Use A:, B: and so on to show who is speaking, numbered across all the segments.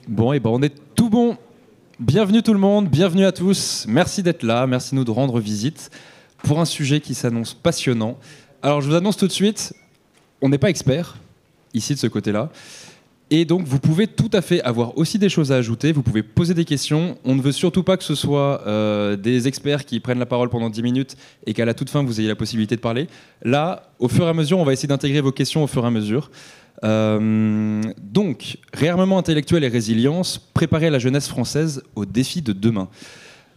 A: Bon, et ben on est tout bon. Bienvenue tout le monde, bienvenue à tous. Merci d'être là, merci de nous rendre visite pour un sujet qui s'annonce passionnant. Alors je vous annonce tout de suite, on n'est pas expert ici de ce côté-là. Et donc vous pouvez tout à fait avoir aussi des choses à ajouter, vous pouvez poser des questions. On ne veut surtout pas que ce soit des experts qui prennent la parole pendant 10 minutes et qu'à la toute fin vous ayez la possibilité de parler. Là, au fur et à mesure, on va essayer d'intégrer vos questions au fur et à mesure. Donc, réarmement intellectuel et résilience, préparer la jeunesse française aux défis de demain.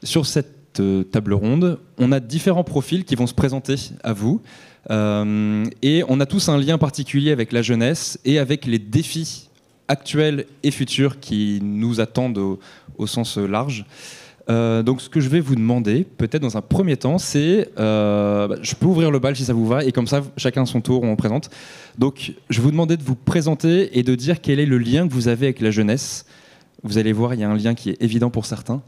A: Sur cette table ronde, on a différents profils qui vont se présenter à vous. Et on a tous un lien particulier avec la jeunesse et avec les défis actuels et futurs qui nous attendent au sens large. Donc ce que je vais vous demander, peut-être dans un premier temps, c'est... je peux ouvrir le bal si ça vous va, et comme ça, chacun son tour, on présente. Donc je vais vous demander de vous présenter et de dire quel est le lien que vous avez avec la jeunesse. Vous allez voir, il y a un lien qui est évident pour certains.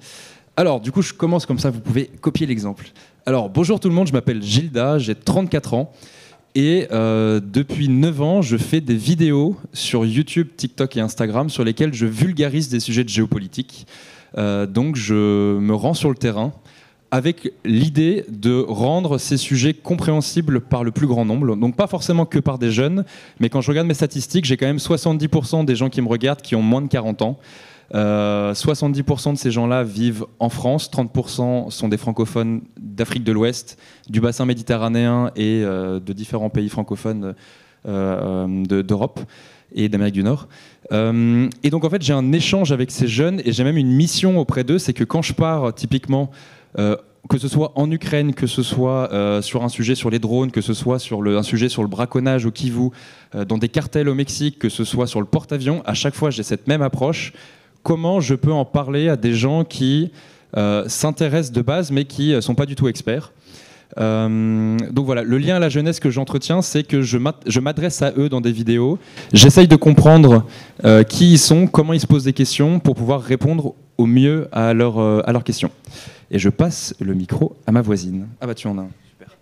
A: Alors, du coup, je commence comme ça, vous pouvez copier l'exemple. Alors, bonjour tout le monde, je m'appelle Gilda, j'ai 34 ans. Et depuis 9 ans, je fais des vidéos sur YouTube, TikTok et Instagram sur lesquelles je vulgarise des sujets de géopolitique. Donc je me rends sur le terrain avec l'idée de rendre ces sujets compréhensibles par le plus grand nombre. Donc pas forcément que par des jeunes, mais quand je regarde mes statistiques, j'ai quand même 70% des gens qui me regardent qui ont moins de 40 ans. 70% de ces gens-là vivent en France, 30% sont des francophones d'Afrique de l'Ouest, du bassin méditerranéen et de différents pays francophones d'Europe et d'Amérique du Nord. Et donc en fait j'ai un échange avec ces jeunes et j'ai même une mission auprès d'eux, c'est que quand je pars typiquement, que ce soit en Ukraine, que ce soit sur un sujet sur les drones, que ce soit sur un sujet sur le braconnage au Kivu, dans des cartels au Mexique, que ce soit sur le porte-avions, à chaque fois j'ai cette même approche. Comment je peux en parler à des gens qui s'intéressent de base mais qui ne sont pas du tout experts. Donc voilà, le lien à la jeunesse que j'entretiens, c'est que je m'adresse à eux dans des vidéos. J'essaye de comprendre qui ils sont, comment ils se posent des questions pour pouvoir répondre au mieux à leurs questions. Et je passe le micro à ma voisine. Ah bah tu en as un, super.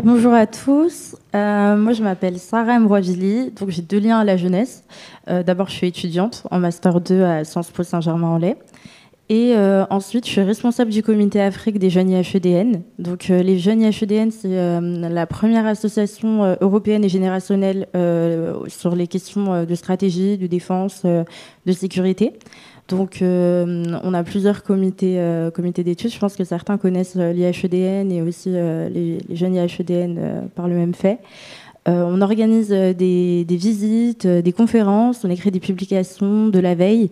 B: Bonjour à tous, moi je m'appelle Sarah Mbouavili, donc j'ai 2 liens à la jeunesse. D'abord je suis étudiante en Master 2 à Sciences Po Saint-Germain-en-Laye. Et ensuite, je suis responsable du comité Afrique des jeunes IHEDN. Donc, les jeunes IHEDN, c'est la première association européenne et générationnelle sur les questions de stratégie, de défense, de sécurité. Donc, on a plusieurs comités d'études. Je pense que certains connaissent l'IHEDN et aussi les jeunes IHEDN par le même fait. On organise des visites, des conférences, on écrit des publications, de la veille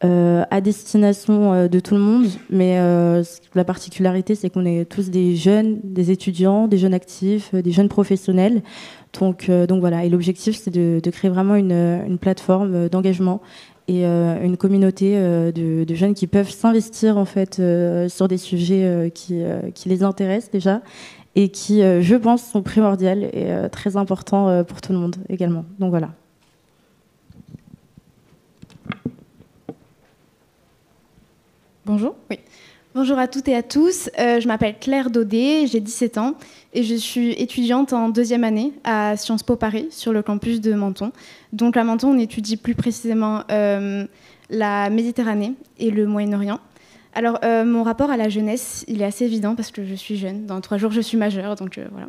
B: à destination de tout le monde. Mais la particularité, c'est qu'on est tous des jeunes, des étudiants, des jeunes actifs, des jeunes professionnels. Donc voilà. Et l'objectif, c'est de créer vraiment une plateforme d'engagement et une communauté de jeunes qui peuvent s'investir en fait sur des sujets qui les intéressent déjà et qui, je pense, sont primordiales et très importants pour tout le monde également. Donc voilà.
C: Bonjour. Oui. Bonjour à toutes et à tous. Je m'appelle Claire Daudet, j'ai 17 ans et je suis étudiante en 2e année à Sciences Po Paris sur le campus de Menton. Donc à Menton, on étudie plus précisément la Méditerranée et le Moyen-Orient. Alors, mon rapport à la jeunesse, il est assez évident parce que je suis jeune. Dans 3 jours, je suis majeure, donc voilà.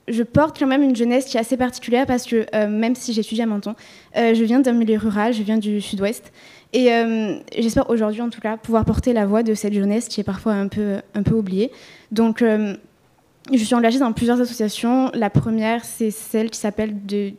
C: Je porte quand même une jeunesse qui est assez particulière parce que même si j'étudie à Menton, je viens d'un milieu rural, je viens du sud-ouest. Et j'espère aujourd'hui, en tout cas, pouvoir porter la voix de cette jeunesse qui est parfois un peu oubliée. Donc, je suis engagée dans plusieurs associations. La première, c'est celle qui s'appelle des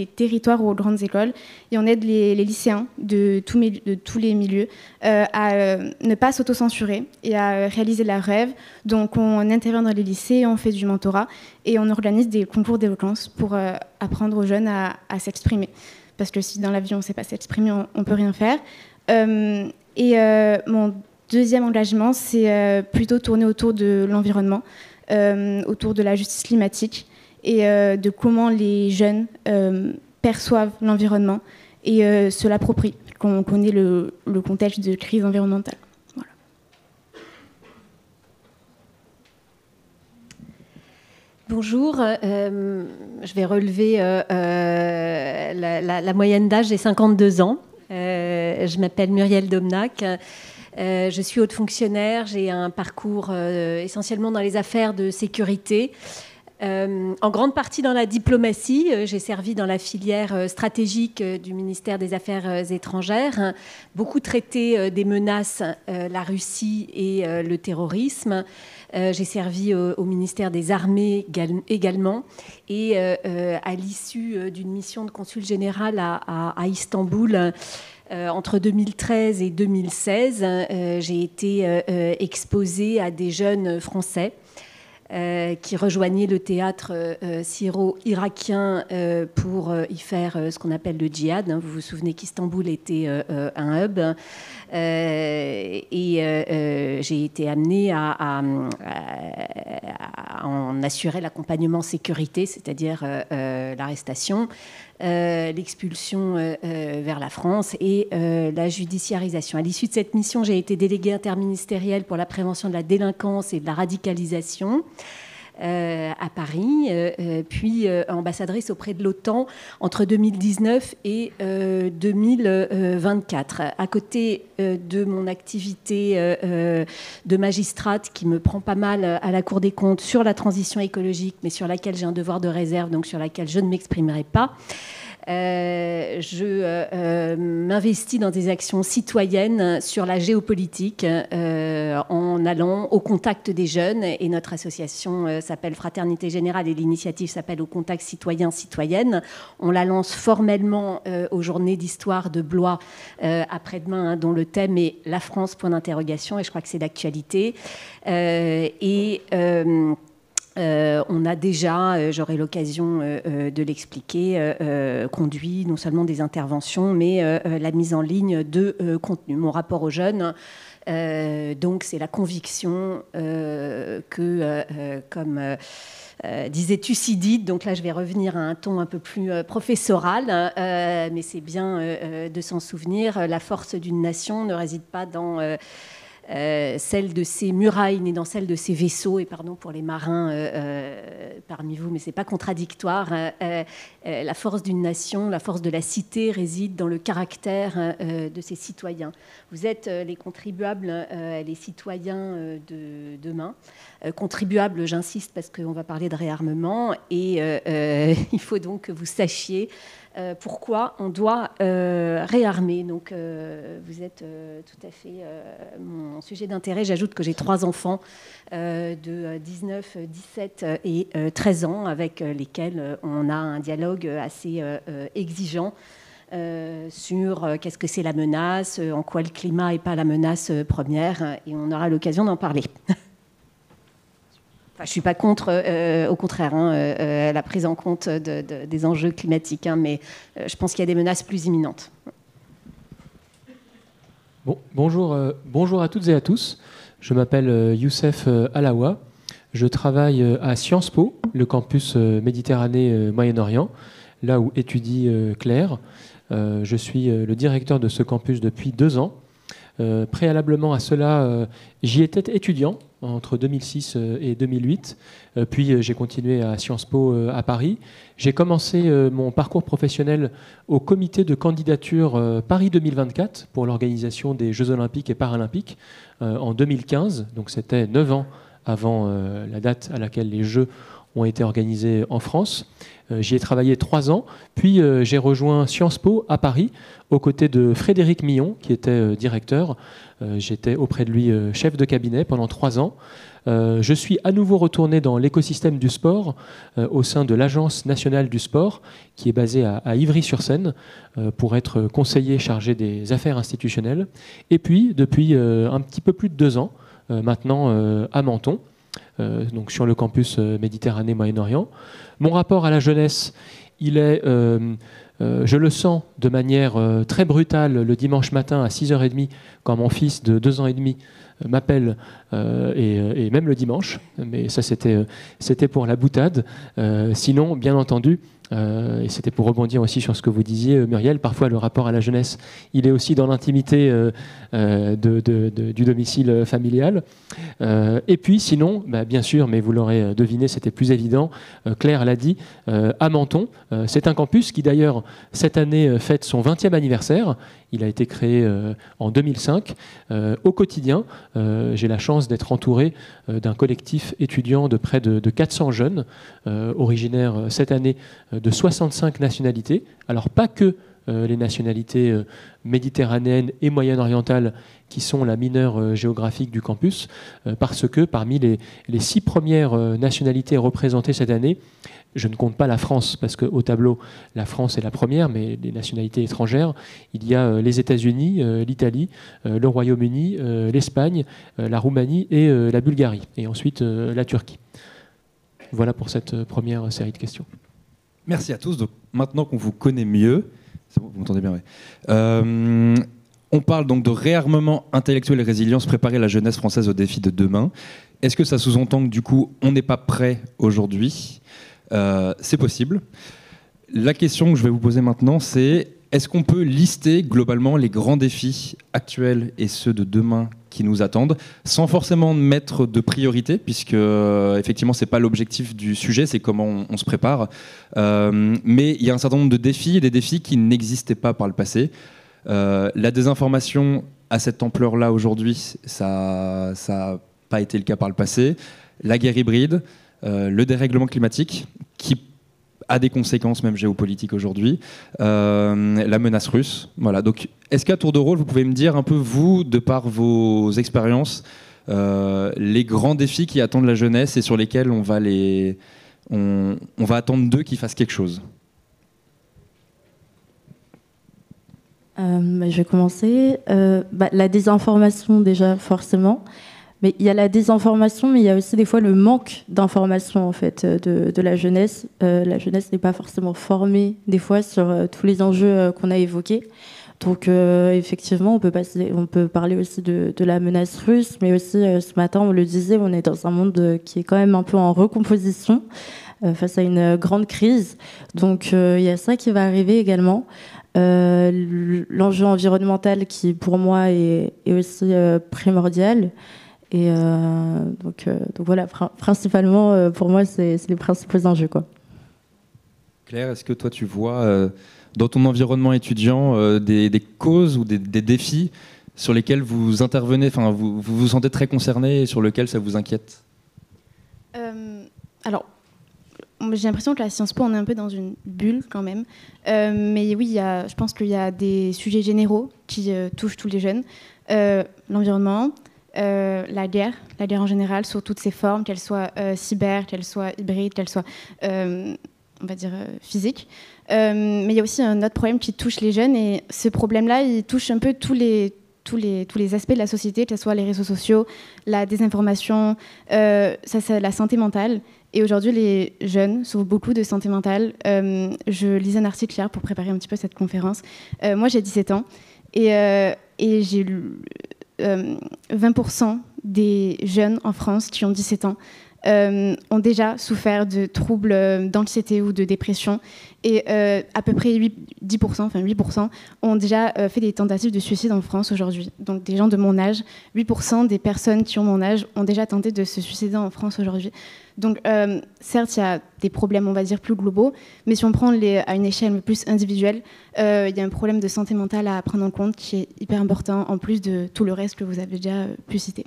C: territoires aux grandes écoles. Et on aide les lycéens de tous les milieux à ne pas s'autocensurer et à réaliser leurs rêves. Donc, on intervient dans les lycées, on fait du mentorat et on organise des concours d'éloquence pour apprendre aux jeunes à s'exprimer. Parce que si dans la vie, on ne sait pas s'exprimer, on ne peut rien faire. Mon deuxième engagement, c'est plutôt tourné autour de l'environnement. Autour de la justice climatique et de comment les jeunes perçoivent l'environnement et se l'approprient, quand on connaît le contexte de crise environnementale. Voilà.
D: Bonjour, je vais relever la moyenne d'âge, j'ai 52 ans. Je m'appelle Muriel Domnac. Je suis haute fonctionnaire, j'ai un parcours essentiellement dans les affaires de sécurité. En grande partie dans la diplomatie, j'ai servi dans la filière stratégique du ministère des Affaires étrangères, beaucoup traité des menaces, la Russie et le terrorisme. J'ai servi au ministère des Armées également, et à l'issue d'une mission de consul général à Istanbul, entre 2013 et 2016, j'ai été exposée à des jeunes Français qui rejoignaient le théâtre syro-irakien pour y faire ce qu'on appelle le djihad. Vous vous souvenez qu'Istanbul était un hub. J'ai été amenée à en assurer l'accompagnement sécurité, c'est-à-dire l'arrestation, l'expulsion vers la France et la judiciarisation. À l'issue de cette mission, j'ai été déléguée interministérielle pour la prévention de la délinquance et de la radicalisation à Paris, puis ambassadrice auprès de l'OTAN entre 2019 et 2024. À côté de mon activité de magistrate qui me prend pas mal à la Cour des comptes sur la transition écologique, mais sur laquelle j'ai un devoir de réserve, donc sur laquelle je ne m'exprimerai pas, je m'investis dans des actions citoyennes sur la géopolitique en allant au contact des jeunes, et notre association s'appelle Fraternité Générale et l'initiative s'appelle Au Contact Citoyen-Citoyenne. On la lance formellement aux Journées d'Histoire de Blois après-demain, dont le thème est La France, point d'interrogation, et je crois que c'est d'actualité. On a déjà, j'aurai l'occasion de l'expliquer, conduit non seulement des interventions, mais la mise en ligne de contenu. Mon rapport aux jeunes, donc c'est la conviction que, comme disait Thucydide, donc là je vais revenir à un ton un peu plus professoral, mais c'est bien de s'en souvenir, la force d'une nation ne réside pas dans celle de ses murailles ni dans celle de ses vaisseaux, et pardon pour les marins parmi vous, mais c'est pas contradictoire. La force d'une nation, la force de la cité réside dans le caractère de ses citoyens. Vous êtes les contribuables, les citoyens de demain. Contribuables, j'insiste, parce qu'on va parler de réarmement, et il faut donc que vous sachiez pourquoi on doit réarmer. Donc vous êtes tout à fait mon sujet d'intérêt. J'ajoute que j'ai 3 enfants de 19, 17 et 13 ans avec lesquels on a un dialogue assez exigeant sur qu'est-ce que c'est la menace, en quoi le climat n'est pas la menace première, et on aura l'occasion d'en parler. Enfin, je ne suis pas contre, au contraire, la prise en compte des enjeux climatiques, mais je pense qu'il y a des menaces plus imminentes.
E: Bon, bonjour à toutes et à tous. Je m'appelle Youssef Alaoua. Je travaille à Sciences Po, le campus Méditerranée Moyen-Orient, là où étudie Claire. Je suis le directeur de ce campus depuis 2 ans. Préalablement à cela, j'y étais étudiant entre 2006 et 2008. Puis j'ai continué à Sciences Po à Paris. J'ai commencé mon parcours professionnel au comité de candidature Paris 2024 pour l'organisation des Jeux Olympiques et Paralympiques en 2015. Donc c'était 9 ans avant la date à laquelle les Jeux ont été organisés en France. J'y ai travaillé 3 ans, puis j'ai rejoint Sciences Po à Paris, aux côtés de Frédéric Millon, qui était directeur. J'étais auprès de lui chef de cabinet pendant 3 ans. Je suis à nouveau retourné dans l'écosystème du sport, au sein de l'Agence nationale du sport, qui est basée à Ivry-sur-Seine, pour être conseiller chargé des affaires institutionnelles. Et puis, depuis un petit peu plus de 2 ans, maintenant à Menton, donc sur le campus Méditerranée Moyen-Orient. Mon rapport à la jeunesse, il est, je le sens de manière très brutale le dimanche matin à 6h30, quand mon fils de 2 ans et demi m'appelle, et même le dimanche, mais ça c'était pour la boutade. Sinon, bien entendu, et c'était pour rebondir aussi sur ce que vous disiez, Muriel, parfois le rapport à la jeunesse, il est aussi dans l'intimité du domicile familial. Et puis sinon, bien sûr, mais vous l'aurez deviné, c'était plus évident, Claire l'a dit, à Menton, c'est un campus qui d'ailleurs cette année fête son 20e anniversaire. Il a été créé en 2005. Au quotidien, j'ai la chance d'être entouré d'un collectif étudiant de près de 400 jeunes, originaires cette année de 65 nationalités. Alors pas que les nationalités méditerranéennes et moyen-orientales qui sont la mineure géographique du campus, parce que parmi les 6 premières nationalités représentées cette année, je ne compte pas la France, parce qu'au tableau, la France est la première, mais les nationalités étrangères, il y a les États-Unis, l'Italie, le Royaume-Uni, l'Espagne, la Roumanie et la Bulgarie, et ensuite la Turquie. Voilà pour cette première série de questions.
A: Merci à tous. Donc, maintenant qu'on vous connaît mieux, c'est bon, vous m'entendez bien, oui. On parle donc de réarmement intellectuel et résilience, préparer la jeunesse française aux défis de demain. Est-ce que ça sous-entend que du coup, on n'est pas prêt aujourd'hui ? C'est possible. La question que je vais vous poser maintenant, c'est est-ce qu'on peut lister globalement les grands défis actuels et ceux de demain qui nous attendent, sans forcément mettre de priorité, puisque effectivement c'est pas l'objectif du sujet, c'est comment on se prépare. Mais il y a un certain nombre de défis, et des défis qui n'existaient pas par le passé. La désinformation à cette ampleur-là aujourd'hui, ça n'a pas été le cas par le passé. La guerre hybride, le dérèglement climatique, qui a des conséquences même géopolitiques aujourd'hui, la menace russe. Voilà. Donc, est-ce qu'à tour de rôle, vous pouvez me dire un peu, vous, de par vos expériences, les grands défis qui attendent la jeunesse et sur lesquels on va attendre d'eux qu'ils fassent quelque chose?
B: Je vais commencer. La désinformation, déjà, forcément. Mais il y a la désinformation, mais il y a aussi des fois le manque d'information en fait, de la jeunesse. La jeunesse n'est pas forcément formée, des fois, sur tous les enjeux qu'on a évoqués. Donc, effectivement, on peut parler aussi de la menace russe, mais aussi, ce matin, on le disait, on est dans un monde qui est quand même un peu en recomposition face à une grande crise. Donc, il y a ça qui va arriver également. L'enjeu environnemental qui, pour moi, est aussi primordial. Et donc voilà, principalement, pour moi, c'est les principaux enjeux, quoi.
A: Claire, est-ce que toi, tu vois dans ton environnement étudiant des causes ou des défis sur lesquels vous intervenez, enfin, vous vous sentez très concerné et sur lesquels ça vous inquiète?
C: Alors, j'ai l'impression que la Sciences Po, on est un peu dans une bulle quand même. Mais oui, je pense qu'il y a des sujets généraux qui touchent tous les jeunes. L'environnement, la guerre en général, sous toutes ses formes, qu'elle soit cyber, qu'elle soit hybride, qu'elle soit, on va dire, physique. Mais il y a aussi un autre problème qui touche les jeunes, et ce problème-là, il touche un peu tous les aspects de la société, que ce soit les réseaux sociaux, la désinformation, ça c'est la santé mentale. Et aujourd'hui, les jeunes souffrent beaucoup de santé mentale. Je lisais un article hier pour préparer un petit peu cette conférence. Moi, j'ai 17 ans, et j'ai lu 20% des jeunes en France qui ont 17 ans ont déjà souffert de troubles d'anxiété ou de dépression, et à peu près 8% ont déjà fait des tentatives de suicide en France aujourd'hui. Donc des gens de mon âge, 8% des personnes qui ont mon âge ont déjà tenté de se suicider en France aujourd'hui. Donc certes, il y a des problèmes, on va dire, plus globaux, mais si on prend à une échelle plus individuelle, il y a un problème de santé mentale à prendre en compte qui est hyper important, en plus de tout le reste que vous avez déjà pu citer.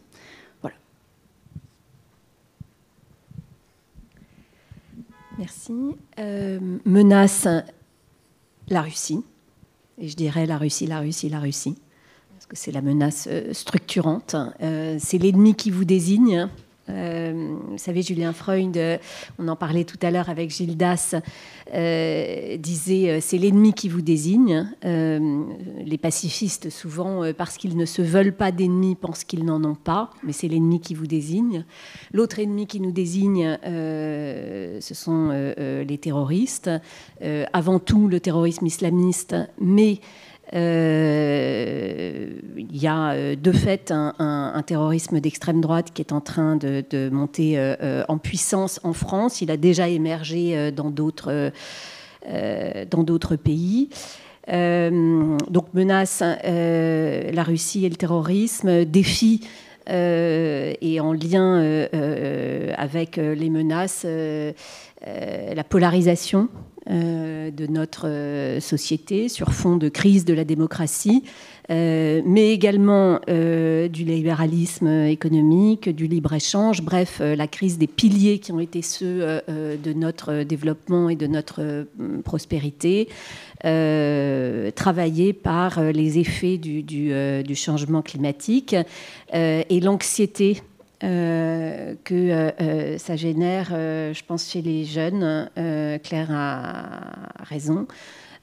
D: Merci. Menace la Russie, et je dirais la Russie, parce que c'est la menace structurante. C'est l'ennemi qui vous désigne. Vous savez, Julien Freud, on en parlait tout à l'heure avec Gildas, disait c'est l'ennemi qui vous désigne. Les pacifistes, souvent, parce qu'ils ne se veulent pas d'ennemis, pensent qu'ils n'en ont pas, mais c'est l'ennemi qui vous désigne. L'autre ennemi qui nous désigne, ce sont les terroristes. Avant tout, le terrorisme islamiste, mais Il y a de fait un terrorisme d'extrême droite qui est en train de monter en puissance en France. Il a déjà émergé dans d'autres pays. Donc menace la Russie et le terrorisme, défi et en lien avec les menaces, la polarisation de notre société sur fond de crise de la démocratie, mais également du libéralisme économique, du libre-échange, bref, la crise des piliers qui ont été ceux de notre développement et de notre prospérité, travaillés par les effets du changement climatique et l'anxiété que ça génère, je pense, chez les jeunes. Claire a raison.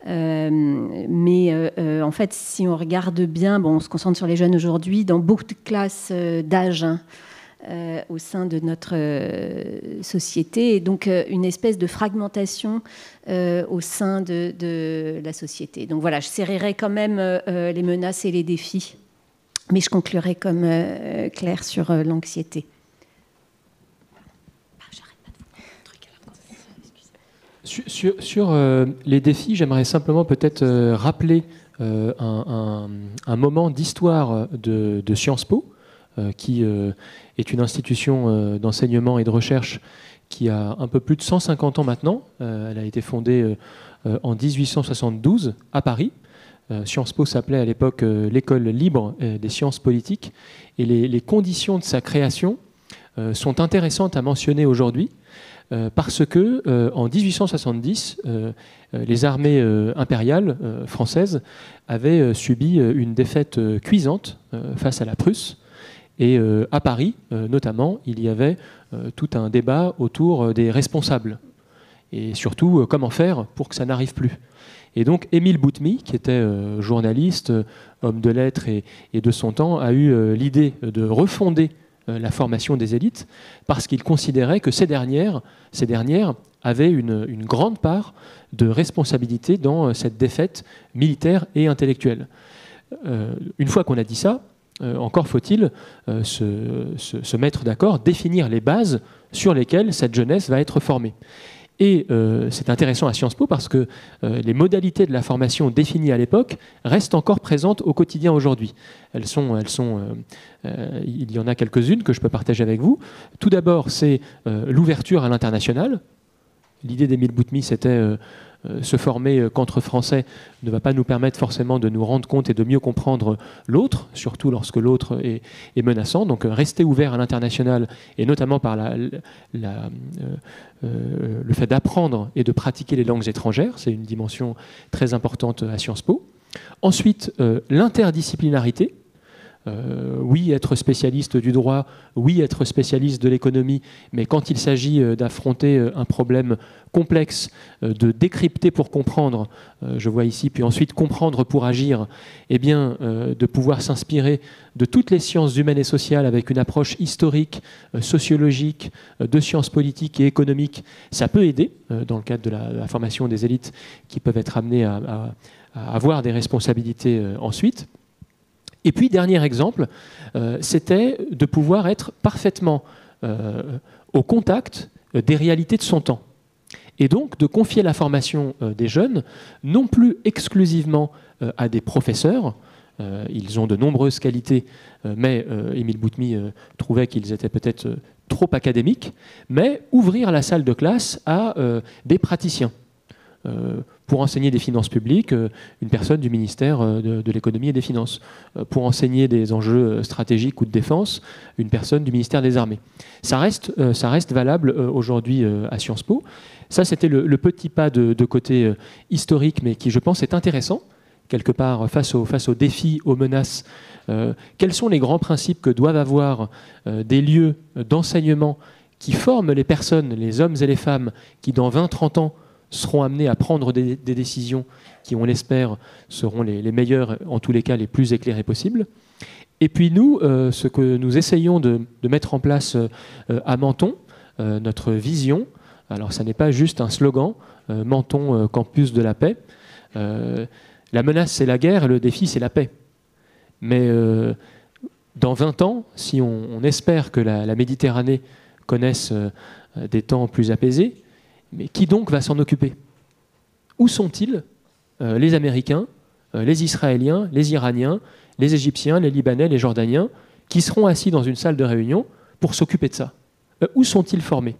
D: Mais en fait, si on regarde bien, on se concentre sur les jeunes aujourd'hui, dans beaucoup de classes d'âge au sein de notre société, et donc une espèce de fragmentation au sein de la société. Donc voilà, je serrerai quand même les menaces et les défis. Mais je conclurai comme Claire sur l'anxiété.
E: Sur les défis, j'aimerais simplement peut-être rappeler un moment d'histoire de Sciences Po, qui est une institution d'enseignement et de recherche qui a un peu plus de 150 ans maintenant. Elle a été fondée en 1872 à Paris. Sciences Po s'appelait à l'époque l'école libre des sciences politiques, et les conditions de sa création sont intéressantes à mentionner aujourd'hui parce que en 1870 les armées impériales françaises avaient subi une défaite cuisante face à la Prusse, et à Paris notamment il y avait tout un débat autour des responsables et surtout comment faire pour que ça n'arrive plus. Et donc Émile Boutmy, qui était journaliste, homme de lettres et de son temps, a eu l'idée de refonder la formation des élites parce qu'il considérait que ces dernières avaient une grande part de responsabilité dans cette défaite militaire et intellectuelle. Une fois qu'on a dit ça, encore faut-il se mettre d'accord, définir les bases sur lesquelles cette jeunesse va être formée. Et c'est intéressant à Sciences Po parce que les modalités de la formation définies à l'époque restent encore présentes au quotidien aujourd'hui. Il y en a quelques-unes que je peux partager avec vous. Tout d'abord, c'est l'ouverture à l'international. L'idée d'Émile Boutmy, c'était se former qu'entre Français ne va pas nous permettre forcément de nous rendre compte et de mieux comprendre l'autre, surtout lorsque l'autre est menaçant. Donc rester ouvert à l'international, et notamment par le fait d'apprendre et de pratiquer les langues étrangères, c'est une dimension très importante à Sciences Po. Ensuite, l'interdisciplinarité. Oui, être spécialiste du droit, oui, être spécialiste de l'économie, mais quand il s'agit d'affronter un problème complexe, de décrypter pour comprendre, je vois ici, puis ensuite comprendre pour agir, eh bien, de pouvoir s'inspirer de toutes les sciences humaines et sociales avec une approche historique, sociologique, de sciences politiques et économiques, ça peut aider dans le cadre de la formation des élites qui peuvent être amenées à avoir des responsabilités ensuite. Et puis, dernier exemple, c'était de pouvoir être parfaitement au contact des réalités de son temps. Et donc, de confier la formation des jeunes, non plus exclusivement à des professeurs. Ils ont de nombreuses qualités, mais Émile Boutmy trouvait qu'ils étaient peut-être trop académiques, mais ouvrir la salle de classe à des praticiens. Pour enseigner des finances publiques, une personne du ministère de l'économie et des finances. Pour enseigner des enjeux stratégiques ou de défense, une personne du ministère des armées. Ça reste valable aujourd'hui à Sciences Po. Ça, c'était le petit pas de côté historique, mais qui, je pense, est intéressant, quelque part, face aux défis, aux menaces. Quels sont les grands principes que doivent avoir des lieux d'enseignement qui forment les personnes, les hommes et les femmes, qui, dans 20-30 ans, seront amenés à prendre des décisions qui, on l'espère, seront les meilleures, en tous les cas les plus éclairées possibles. Et puis nous, ce que nous essayons de mettre en place à Menton, notre vision, alors ça n'est pas juste un slogan, Menton, campus de la paix, La menace, c'est la guerre, et le défi, c'est la paix. Mais dans 20 ans, si on espère que la Méditerranée connaisse des temps plus apaisés, mais qui donc va s'en occuper? Où sont-ils, les Américains, les Israéliens, les Iraniens, les Égyptiens, les Libanais, les Jordaniens, qui seront assis dans une salle de réunion pour s'occuper de ça? Où sont-ils formés?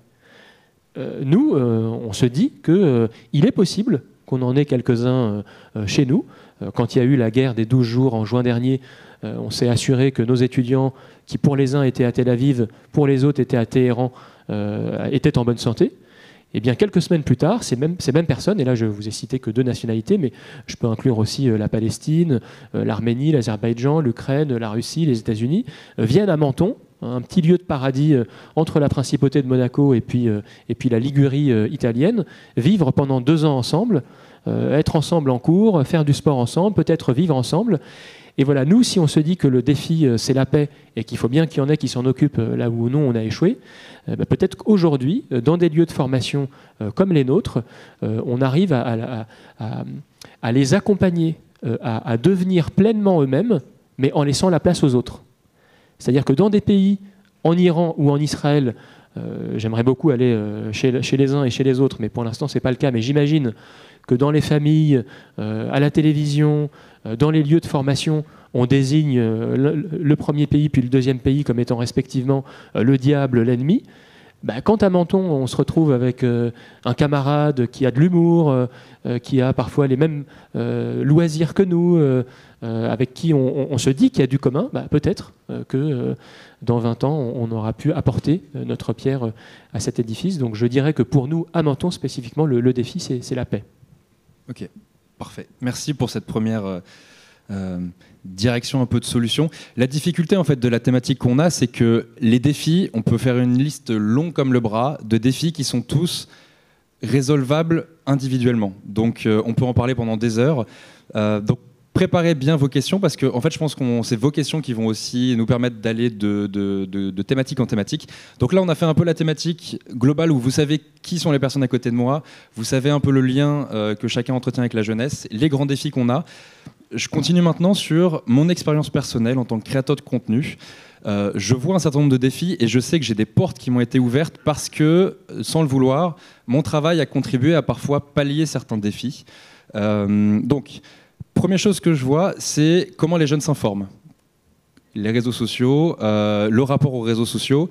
E: Nous, on se dit qu'il est possible qu'on en ait quelques-uns chez nous. Quand il y a eu la guerre des 12 jours en juin dernier, on s'est assuré que nos étudiants, qui pour les uns étaient à Tel Aviv, pour les autres étaient à Téhéran, étaient en bonne santé. Et bien quelques semaines plus tard, ces mêmes personnes, et là je vous ai cité que 2 nationalités, mais je peux inclure aussi la Palestine, l'Arménie, l'Azerbaïdjan, l'Ukraine, la Russie, les États-Unis, viennent à Menton, un petit lieu de paradis entre la principauté de Monaco et puis la Ligurie italienne, vivre pendant 2 ans ensemble, être ensemble en cours, faire du sport ensemble, peut-être vivre ensemble. Et voilà, nous, si on se dit que le défi, c'est la paix, et qu'il faut bien qu'il y en ait qui s'en occupent là où nous, on a échoué, peut-être qu'aujourd'hui, dans des lieux de formation comme les nôtres, on arrive à les accompagner, à devenir pleinement eux-mêmes, mais en laissant la place aux autres. C'est-à-dire que dans des pays, en Iran ou en Israël, j'aimerais beaucoup aller chez les uns et chez les autres, mais pour l'instant, ce n'est pas le cas, mais j'imagine que dans les familles, à la télévision, dans les lieux de formation, on désigne le premier pays puis le deuxième pays comme étant respectivement le diable, l'ennemi. Quand à Menton, on se retrouve avec un camarade qui a de l'humour, qui a parfois les mêmes loisirs que nous, avec qui on se dit qu'il y a du commun, peut-être que dans 20 ans, on aura pu apporter notre pierre à cet édifice. Donc je dirais que pour nous, à Menton spécifiquement, le défi, c'est la paix.
A: Ok, parfait. Merci pour cette première direction, un peu de solution. La difficulté en fait de la thématique qu'on a, c'est que les défis, on peut faire une liste longue comme le bras de défis qui sont tous résolvables individuellement. Donc on peut en parler pendant des heures. Donc préparez bien vos questions parce que en fait, je pense que c'est vos questions qui vont aussi nous permettre d'aller de thématique en thématique. Donc là, on a fait un peu la thématique globale où vous savez qui sont les personnes à côté de moi, vous savez un peu le lien que chacun entretient avec la jeunesse, les grands défis qu'on a. Je continue maintenant sur mon expérience personnelle en tant que créateur de contenu. Je vois un certain nombre de défis et je sais que j'ai des portes qui m'ont été ouvertes parce que, sans le vouloir, mon travail a contribué à parfois pallier certains défis. Donc, première chose que je vois, c'est comment les jeunes s'informent. Les réseaux sociaux, le rapport aux réseaux sociaux,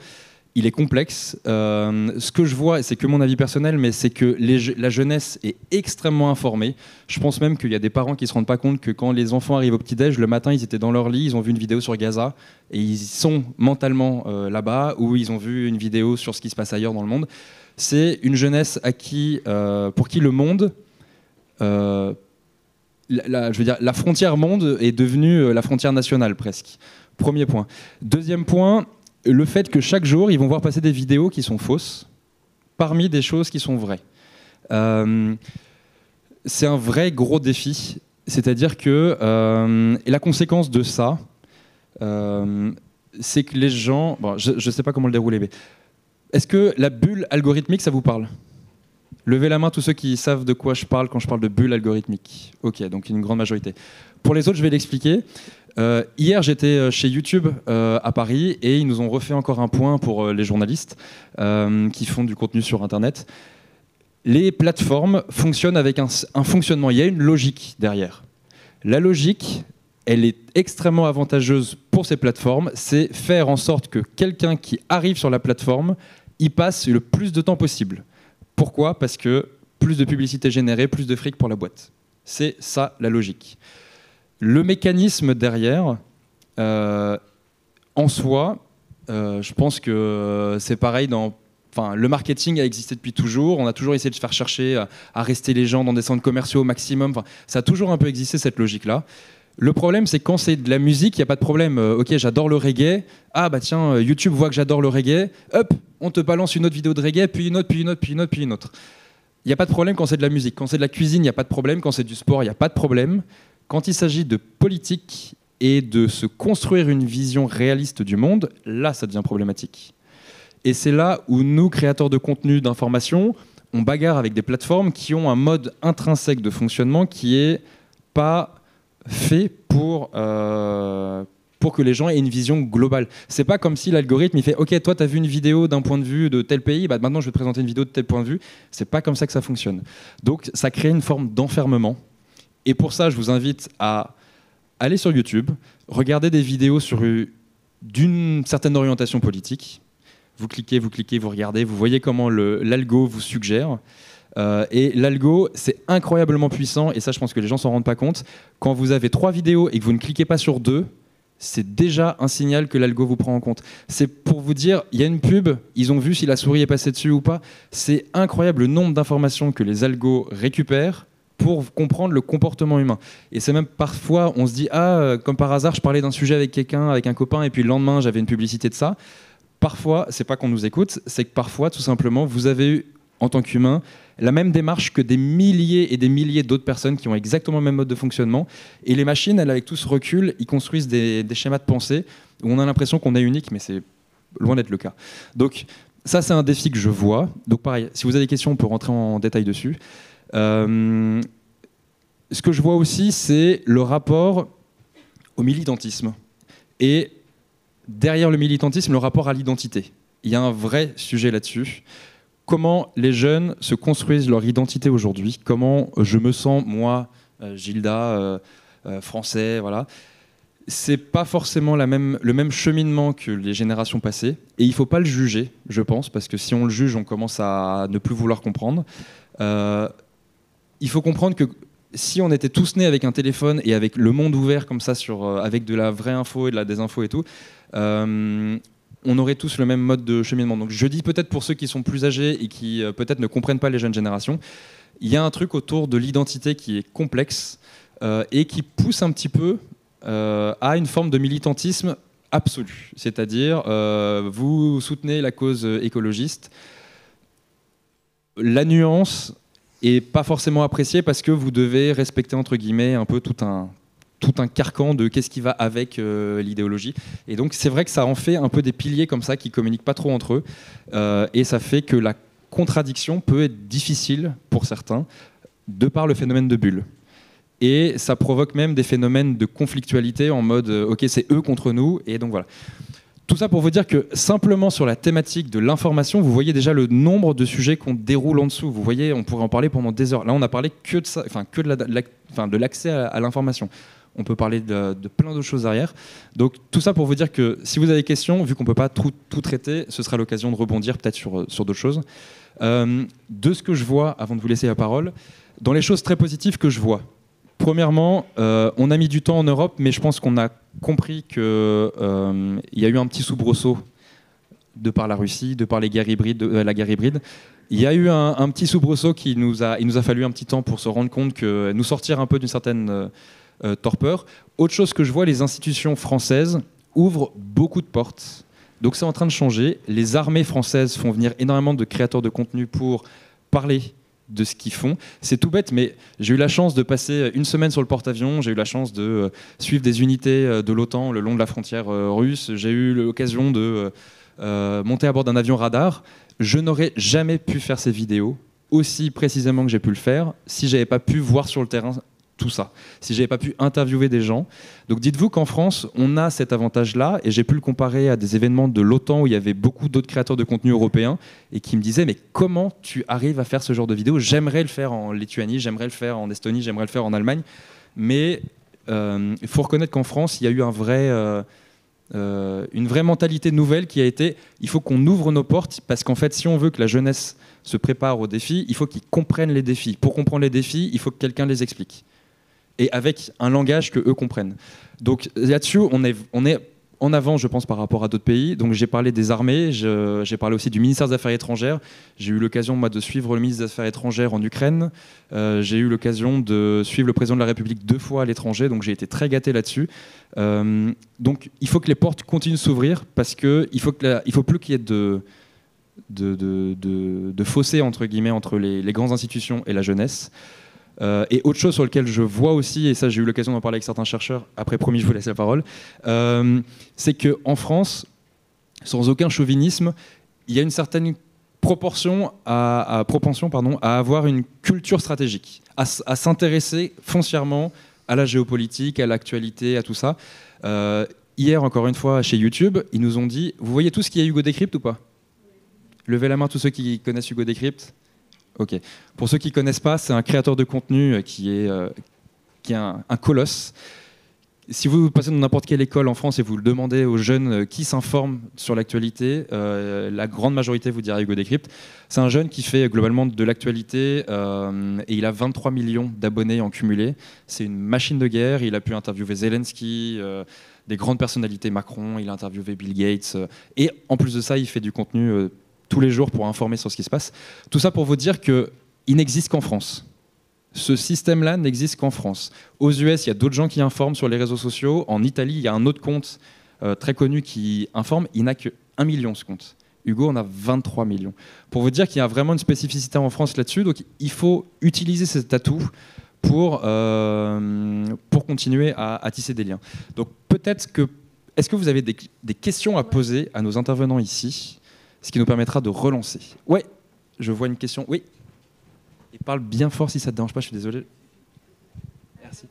A: il est complexe. Ce que je vois, et c'est que mon avis personnel, mais c'est que la jeunesse est extrêmement informée. Je pense même qu'il y a des parents qui ne se rendent pas compte que quand les enfants arrivent au petit-déj, le matin, ils étaient dans leur lit, ils ont vu une vidéo sur Gaza, et ils sont mentalement là-bas, ou ils ont vu une vidéo sur ce qui se passe ailleurs dans le monde. C'est une jeunesse pour qui le monde... je veux dire, la frontière monde est devenue la frontière nationale presque. Premier point. Deuxième point, le fait que chaque jour, ils vont voir passer des vidéos qui sont fausses parmi des choses qui sont vraies. C'est un vrai gros défi. C'est-à-dire que et la conséquence de ça, c'est que les gens... Bon, je ne sais pas comment le dérouler, mais est-ce que la bulle algorithmique, ça vous parle ? Levez la main tous ceux qui savent de quoi je parle quand je parle de bulle algorithmique. Ok, donc une grande majorité. Pour les autres, je vais l'expliquer. Hier, j'étais chez YouTube à Paris et ils nous ont refait encore un point pour les journalistes qui font du contenu sur Internet. Les plateformes fonctionnent avec un fonctionnement. Il y a une logique derrière. La logique, elle est extrêmement avantageuse pour ces plateformes. C'est faire en sorte que quelqu'un qui arrive sur la plateforme y passe le plus de temps possible. Pourquoi ? Parce que plus de publicité générée, plus de fric pour la boîte. C'est ça la logique. Le mécanisme derrière, en soi, je pense que c'est pareil le marketing a existé depuis toujours. On a toujours essayé de se faire chercher à rester les gens dans des centres commerciaux au maximum. Ça a toujours un peu existé cette logique-là. Le problème, c'est que quand c'est de la musique, il n'y a pas de problème. Ok, j'adore le reggae. Ah bah tiens, YouTube voit que j'adore le reggae. Hop, on te balance une autre vidéo de reggae, puis une autre, puis une autre, puis une autre, puis une autre. Il n'y a pas de problème quand c'est de la musique. Quand c'est de la cuisine, il n'y a pas de problème. Quand c'est du sport, il n'y a pas de problème. Quand il s'agit de politique et de se construire une vision réaliste du monde, là, ça devient problématique. Et c'est là où nous, créateurs de contenu, d'information, on bagarre avec des plateformes qui ont un mode intrinsèque de fonctionnement qui est pas fait pour que les gens aient une vision globale. C'est pas comme si l'algorithme il fait OK, toi tu as vu une vidéo d'un point de vue de tel pays, bah maintenant je vais te présenter une vidéo de tel point de vue. C'est pas comme ça que ça fonctionne. Donc ça crée une forme d'enfermement. Et pour ça, je vous invite à aller sur YouTube, regarder des vidéos d'une certaine orientation politique. Vous cliquez, vous regardez, vous voyez comment l'algo vous suggère. Et l'algo, c'est incroyablement puissant, et ça, je pense que les gens s'en rendent pas compte. Quand vous avez 3 vidéos et que vous ne cliquez pas sur 2, c'est déjà un signal que l'algo vous prend en compte. C'est pour vous dire, il y a une pub, ils ont vu si la souris est passée dessus ou pas. C'est incroyable le nombre d'informations que les algos récupèrent pour comprendre le comportement humain. Et c'est même parfois, on se dit, comme par hasard, je parlais d'un sujet avec quelqu'un, avec un copain, et puis le lendemain, j'avais une publicité de ça. Parfois, c'est pas qu'on nous écoute, c'est que parfois, tout simplement, vous avez eu, en tant qu'humain, la même démarche que des milliers et des milliers d'autres personnes qui ont exactement le même mode de fonctionnement. Et les machines, elles, avec tout ce recul, ils construisent des schémas de pensée où on a l'impression qu'on est unique, mais c'est loin d'être le cas. Donc ça, c'est un défi que je vois. Donc pareil, si vous avez des questions, on peut rentrer en détail dessus. Ce que je vois aussi, c'est le rapport au militantisme. Et derrière le militantisme, le rapport à l'identité. Il y a un vrai sujet là-dessus. Comment les jeunes se construisent leur identité aujourd'hui, comment je me sens, moi, Gilda, français, voilà. C'est pas forcément le même cheminement que les générations passées, et il faut pas le juger, je pense, parce que si on le juge, on commence à ne plus vouloir comprendre. Il faut comprendre que si on était tous nés avec un téléphone et avec le monde ouvert comme ça, avec de la vraie info et de la désinfo et tout, on aurait tous le même mode de cheminement. Donc je dis peut-être pour ceux qui sont plus âgés et qui peut-être ne comprennent pas les jeunes générations, il y a un truc autour de l'identité qui est complexe et qui pousse un petit peu à une forme de militantisme absolu. C'est-à-dire, vous soutenez la cause écologiste, la nuance est pas forcément appréciée parce que vous devez respecter, entre guillemets, un peu tout un carcan de qu'est-ce qui va avec l'idéologie. Et donc c'est vrai que ça en fait un peu des piliers comme ça qui communiquent pas trop entre eux. Et ça fait que la contradiction peut être difficile pour certains de par le phénomène de bulle. Et ça provoque même des phénomènes de conflictualité en mode ok, c'est eux contre nous. Et donc voilà. Tout ça pour vous dire que simplement sur la thématique de l'information, vous voyez déjà le nombre de sujets qu'on déroule en dessous. Vous voyez, on pourrait en parler pendant des heures. Là, on a parlé que de ça, que de l'accès à l'information. On peut parler de plein d'autres choses derrière. Donc tout ça pour vous dire que si vous avez des questions, vu qu'on ne peut pas tout traiter, ce sera l'occasion de rebondir peut-être sur d'autres choses. De ce que je vois, avant de vous laisser la parole, dans les choses très positives que je vois. Premièrement, on a mis du temps en Europe, mais je pense qu'on a compris qu'il y a eu un petit soubresaut de par la Russie, de par la guerre hybride. Il y a eu un petit soubresaut il nous a fallu un petit temps pour se rendre compte que nous sortir un peu d'une certaine torpeur. Autre chose que je vois, les institutions françaises ouvrent beaucoup de portes. Donc c'est en train de changer. Les armées françaises font venir énormément de créateurs de contenu pour parler de ce qu'ils font. C'est tout bête, mais j'ai eu la chance de passer une semaine sur le porte-avions, j'ai eu la chance de suivre des unités de l'OTAN le long de la frontière russe, j'ai eu l'occasion de monter à bord d'un avion radar. Je n'aurais jamais pu faire ces vidéos aussi précisément que j'ai pu le faire si j'avais pas pu voir sur le terrain tout ça, si j'avais pas pu interviewer des gens. Donc dites-vous qu'en France, on a cet avantage-là, et j'ai pu le comparer à des événements de l'OTAN où il y avait beaucoup d'autres créateurs de contenu européens et qui me disaient mais comment tu arrives à faire ce genre de vidéo? J'aimerais le faire en Lituanie, j'aimerais le faire en Estonie, j'aimerais le faire en Allemagne, mais il faut reconnaître qu'en France, il y a eu une vraie mentalité nouvelle qui a été il faut qu'on ouvre nos portes, parce qu'en fait, si on veut que la jeunesse se prépare aux défis, il faut qu'ils comprennent les défis. Pour comprendre les défis, il faut que quelqu'un les explique. Et avec un langage que eux comprennent. Donc là-dessus, on est en avant, je pense, par rapport à d'autres pays. Donc j'ai parlé des armées, j'ai parlé aussi du ministère des Affaires étrangères. J'ai eu l'occasion, moi, de suivre le ministre des Affaires étrangères en Ukraine. J'ai eu l'occasion de suivre le président de la République 2 fois à l'étranger, donc j'ai été très gâté là-dessus. Donc il faut que les portes continuent de s'ouvrir, parce qu'il faut plus qu'il y ait de fossé, entre guillemets, entre les grandes institutions et la jeunesse. Et autre chose sur laquelle je vois aussi, et ça j'ai eu l'occasion d'en parler avec certains chercheurs, après promis je vous laisse la parole, c'est qu'en France, sans aucun chauvinisme, il y a une certaine propension à avoir une culture stratégique, à s'intéresser foncièrement à la géopolitique, à l'actualité, à tout ça. Hier, encore une fois, chez YouTube, ils nous ont dit, vous voyez tout ce qu'il y a Hugo Décrypte ou pas? Levez la main tous ceux qui connaissent Hugo Décrypte. Ok. Pour ceux qui ne connaissent pas, c'est un créateur de contenu qui est un colosse. Si vous passez dans n'importe quelle école en France et vous le demandez aux jeunes qui s'informent sur l'actualité, la grande majorité vous dira Hugo Décrypte. C'est un jeune qui fait globalement de l'actualité et il a 23 millions d'abonnés en cumulé. C'est une machine de guerre. Il a pu interviewer Zelensky, des grandes personnalités, Macron, il a interviewé Bill Gates. Et en plus de ça, il fait du contenu tous les jours pour informer sur ce qui se passe. Tout ça pour vous dire qu'il n'existe qu'en France. Ce système-là n'existe qu'en France. Aux US, il y a d'autres gens qui informent sur les réseaux sociaux. En Italie, il y a un autre compte très connu qui informe. Il n'a que 1 million, ce compte. Hugo en a 23 millions. Pour vous dire qu'il y a vraiment une spécificité en France là-dessus. Donc, il faut utiliser cet atout pour continuer à tisser des liens. Donc, peut-être que... Est-ce que vous avez des questions à poser à nos intervenants ici? Ce qui nous permettra de relancer. Ouais, je vois une question. Oui. Il parle bien fort si ça ne te dérange pas, je suis désolé. Merci.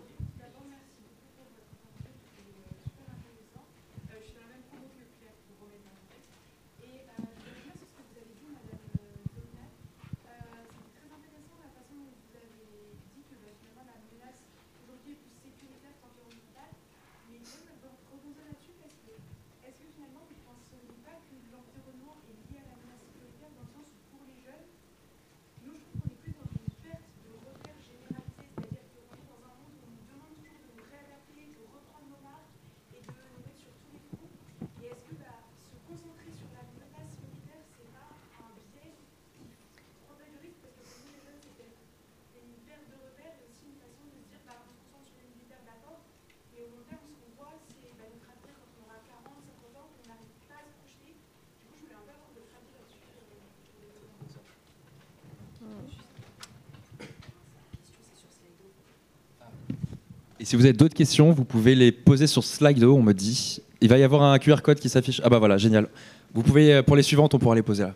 A: Et si vous avez d'autres questions, vous pouvez les poser sur Slido, on me dit. Il va y avoir un QR code qui s'affiche. Ah bah voilà, génial. Vous pouvez, pour les suivantes, on pourra les poser là.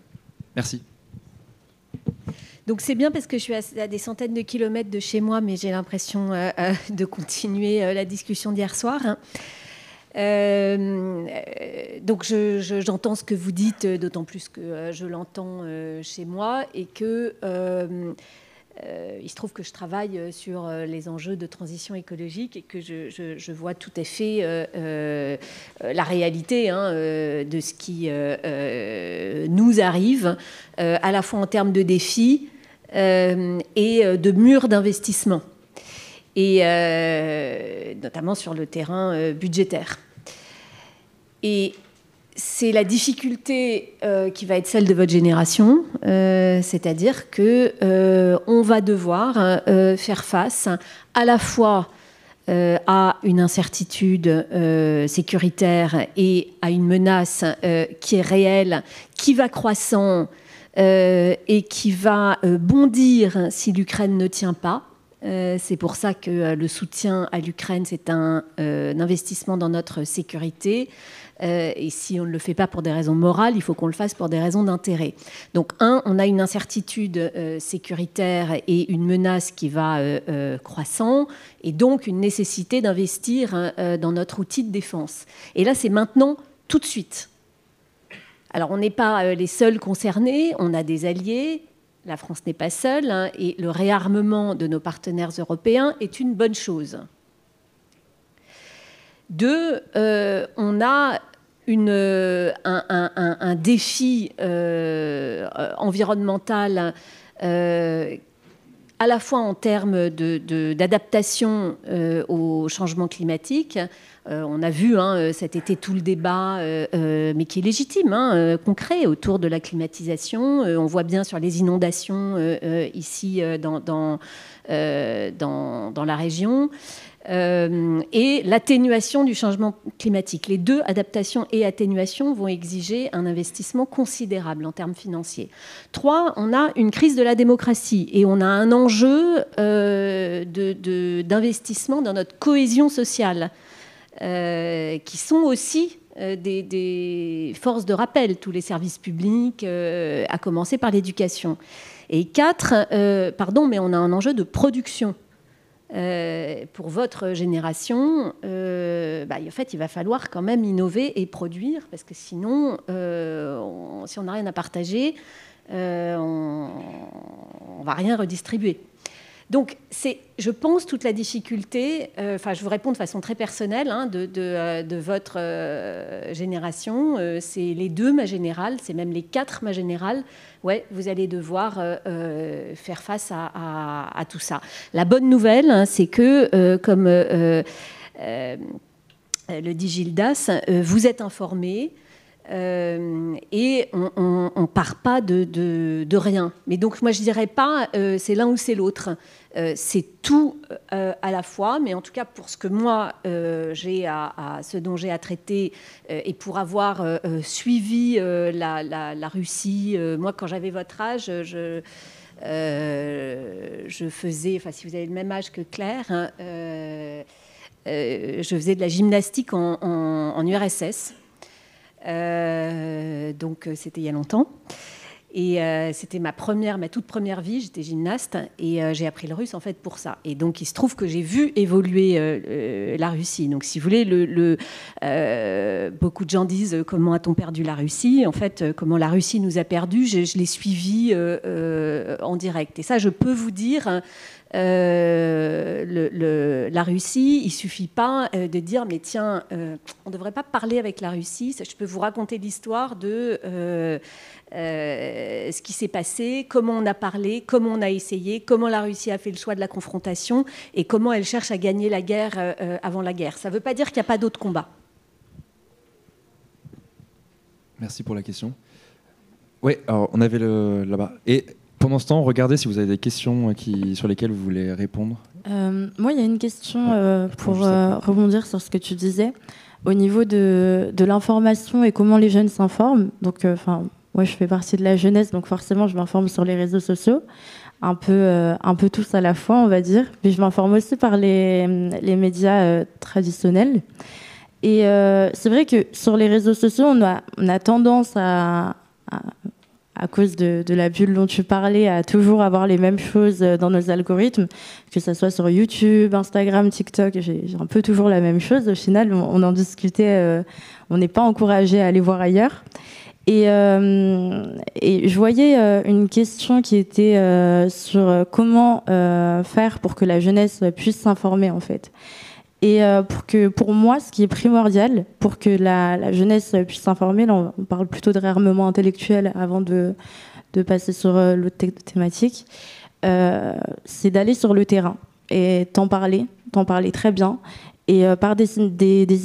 A: Merci.
D: Donc c'est bien parce que je suis à des centaines de kilomètres de chez moi, mais j'ai l'impression de continuer la discussion d'hier soir. Donc j'entends ce que vous dites, d'autant plus que je l'entends chez moi et que... il se trouve que je travaille sur les enjeux de transition écologique et que je vois tout à fait la réalité de ce qui nous arrive, à la fois en termes de défis et de murs d'investissement, et notamment sur le terrain budgétaire. Et c'est la difficulté qui va être celle de votre génération, c'est-à-dire qu'on va devoir faire face à la fois à une incertitude sécuritaire et à une menace qui est réelle, qui va croissant et qui va bondir si l'Ukraine ne tient pas. C'est pour ça que le soutien à l'Ukraine, c'est un investissement dans notre sécurité. Et si on ne le fait pas pour des raisons morales, il faut qu'on le fasse pour des raisons d'intérêt. Donc, on a une incertitude sécuritaire et une menace qui va croissant, et donc une nécessité d'investir dans notre outil de défense. Et là, c'est maintenant, tout de suite. Alors, on n'est pas les seuls concernés, on a des alliés, la France n'est pas seule, et le réarmement de nos partenaires européens est une bonne chose. Deux, on a un défi environnemental à la fois en termes d'adaptation au changement climatique. On a vu cet été tout le débat, mais qui est légitime, concret, autour de la climatisation. On voit bien sur les inondations ici dans la région. Et l'atténuation du changement climatique. Les deux, adaptation et atténuation, vont exiger un investissement considérable en termes financiers. Trois, on a une crise de la démocratie et on a un enjeu d'investissement dans notre cohésion sociale, qui sont aussi des forces de rappel, tous les services publics, à commencer par l'éducation. Et quatre, mais on a un enjeu de production pour votre génération, en fait, il va falloir quand même innover et produire, parce que sinon, si on n'a rien à partager, on ne va rien redistribuer. Donc, c'est, je pense, toute la difficulté, je vous réponds de façon très personnelle, de votre génération, c'est les 2 ma générale, c'est même les 4 ma générale. Ouais, vous allez devoir faire face à tout ça. La bonne nouvelle, c'est que, comme le dit Gildas, vous êtes informés. Et on ne part pas de rien. Mais donc, moi, je ne dirais pas c'est l'un ou c'est l'autre. C'est tout à la fois, mais en tout cas, pour ce que moi, ce dont j'ai à traiter, et pour avoir suivi la Russie, moi, quand j'avais votre âge, je faisais, si vous avez le même âge que Claire, je faisais de la gymnastique en URSS. Donc c'était il y a longtemps et c'était ma toute première vie, j'étais gymnaste et j'ai appris le russe en fait pour ça, et donc il se trouve que j'ai vu évoluer la Russie. Donc si vous voulez, beaucoup de gens disent comment a-t-on perdu la Russie, en fait comment la Russie nous a perdus, je l'ai suivi en direct, et ça je peux vous dire, la Russie, il ne suffit pas de dire mais tiens, on ne devrait pas parler avec la Russie. Je peux vous raconter l'histoire de ce qui s'est passé, comment on a parlé, comment on a essayé, comment la Russie a fait le choix de la confrontation et comment elle cherche à gagner la guerre avant la guerre. Ça ne veut pas dire qu'il n'y a pas d'autres combats.
A: Merci pour la question. Oui, alors on avait là-bas. Et pendant ce temps, regardez si vous avez des questions sur lesquelles vous voulez répondre.
B: Moi, il y a une question pour rebondir sur ce que tu disais au niveau de l'information et comment les jeunes s'informent. Donc, moi, je fais partie de la jeunesse, donc forcément, je m'informe sur les réseaux sociaux, un peu tous à la fois, on va dire. Mais je m'informe aussi par les médias traditionnels. Et c'est vrai que sur les réseaux sociaux, on a tendance à cause de la bulle dont tu parlais, à toujours avoir les mêmes choses dans nos algorithmes, que ce soit sur YouTube, Instagram, TikTok, j'ai un peu toujours la même chose. Au final, on en discutait, on n'est pas encouragé à aller voir ailleurs. Et je voyais une question qui était sur comment faire pour que la jeunesse puisse s'informer, en fait. Et pour moi, ce qui est primordial pour que la jeunesse puisse s'informer, là on parle plutôt de réarmement intellectuel avant de passer sur l'autre thématique, c'est d'aller sur le terrain et t'en parler très bien. Et par des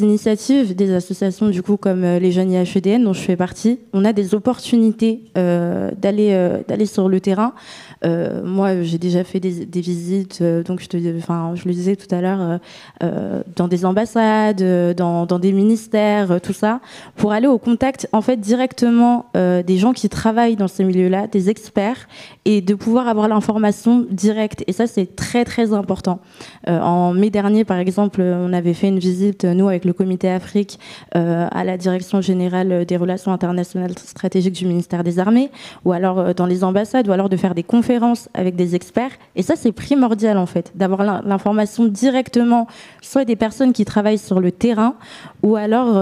B: initiatives, des associations du coup comme les jeunes IHEDN dont je fais partie, on a des opportunités d'aller sur le terrain. Moi, j'ai déjà fait des visites, donc je le disais tout à l'heure, dans des ambassades, dans des ministères, tout ça, pour aller au contact en fait directement des gens qui travaillent dans ces milieux-là, des experts, et de pouvoir avoir l'information directe. Et ça, c'est très très important. En mai dernier, par exemple, on avait fait une visite, nous, avec le Comité Afrique, à la Direction Générale des Relations Internationales Stratégiques du ministère des Armées, ou alors dans les ambassades, ou alors de faire des conférences avec des experts. Et ça, c'est primordial, en fait, d'avoir l'information directement, soit des personnes qui travaillent sur le terrain, ou alors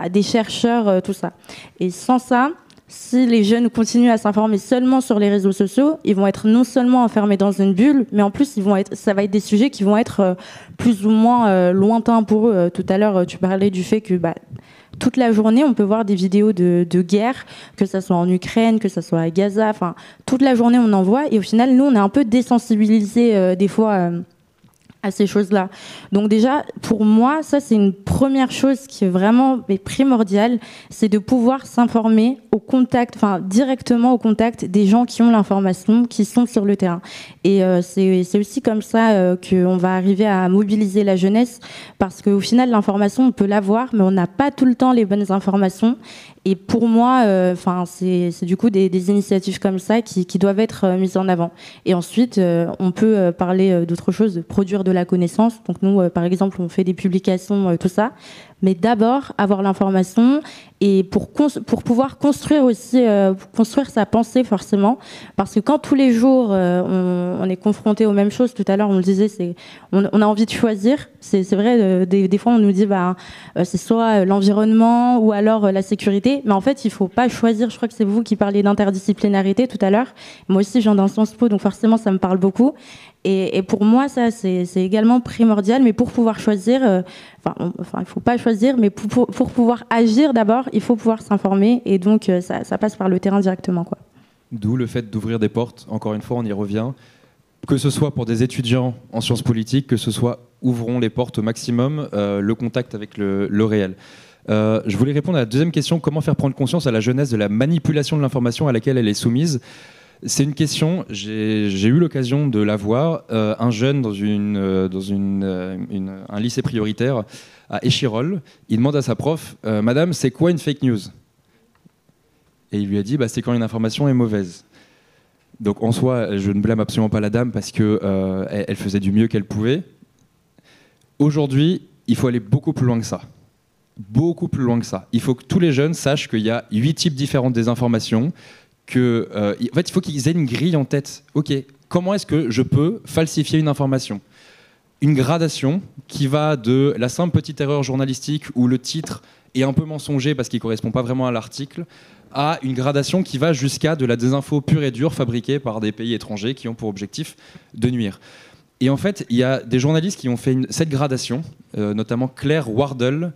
B: des chercheurs, tout ça. Et sans ça, si les jeunes continuent à s'informer seulement sur les réseaux sociaux, ils vont être non seulement enfermés dans une bulle, mais en plus, ça va être des sujets qui vont être plus ou moins lointains pour eux. Tout à l'heure, tu parlais du fait que toute la journée, on peut voir des vidéos de guerre, que ce soit en Ukraine, que ce soit à Gaza. Enfin, toute la journée, on en voit. Et au final, nous, on est un peu désensibilisés des fois à ces choses-là. Donc déjà, pour moi, ça, c'est une première chose qui est vraiment primordiale, c'est de pouvoir s'informer directement au contact des gens qui ont l'information, qui sont sur le terrain. Et c'est aussi comme ça qu'on va arriver à mobiliser la jeunesse, parce qu'au final, l'information, on peut l'avoir, mais on n'a pas tout le temps les bonnes informations. Et pour moi, c'est du coup des initiatives comme ça qui doivent être mises en avant. Et ensuite, on peut parler d'autre chose, de produire de la connaissance. Donc nous, par exemple, on fait des publications, tout ça. mais d'abord avoir l'information et pour pouvoir construire aussi, construire sa pensée forcément, parce que quand tous les jours on est confronté aux mêmes choses, tout à l'heure on le disait, on a envie de choisir, c'est vrai, des fois on nous dit c'est soit l'environnement ou alors la sécurité, mais en fait il faut pas choisir. Je crois que c'est vous qui parliez d'interdisciplinarité tout à l'heure, moi aussi je viens d'un Sciences Po, donc forcément ça me parle beaucoup. Et pour moi, ça, c'est également primordial. Mais pour pouvoir choisir, il ne faut pas choisir, mais pour pouvoir agir d'abord, il faut pouvoir s'informer. Et donc, ça passe par le terrain directement, quoi.
A: D'où le fait d'ouvrir des portes. Encore une fois, on y revient. Que ce soit pour des étudiants en sciences politiques, que ce soit ouvrons les portes au maximum, le contact avec le réel. Je voulais répondre à la deuxième question. Comment faire prendre conscience à la jeunesse de la manipulation de l'information à laquelle elle est soumise ? C'est une question, j'ai eu l'occasion de la voir, un jeune dans un lycée prioritaire à Échirolles, il demande à sa prof « Madame, c'est quoi une fake news ?» Et il lui a dit « C'est quand une information est mauvaise ». Donc en soi, je ne blâme absolument pas la dame parce qu'elle faisait du mieux qu'elle pouvait. Aujourd'hui, il faut aller beaucoup plus loin que ça. Beaucoup plus loin que ça. Il faut que tous les jeunes sachent qu'il y a 8 types différents de désinformation, en fait, il faut qu'ils aient une grille en tête. Ok, comment est-ce que je peux falsifier une information ? Une gradation qui va de la simple petite erreur journalistique où le titre est un peu mensonger parce qu'il ne correspond pas vraiment à l'article, à une gradation qui va jusqu'à de la désinfo pure et dure fabriquée par des pays étrangers qui ont pour objectif de nuire. Et en fait, il y a des journalistes qui ont fait cette gradation, notamment Claire Wardle,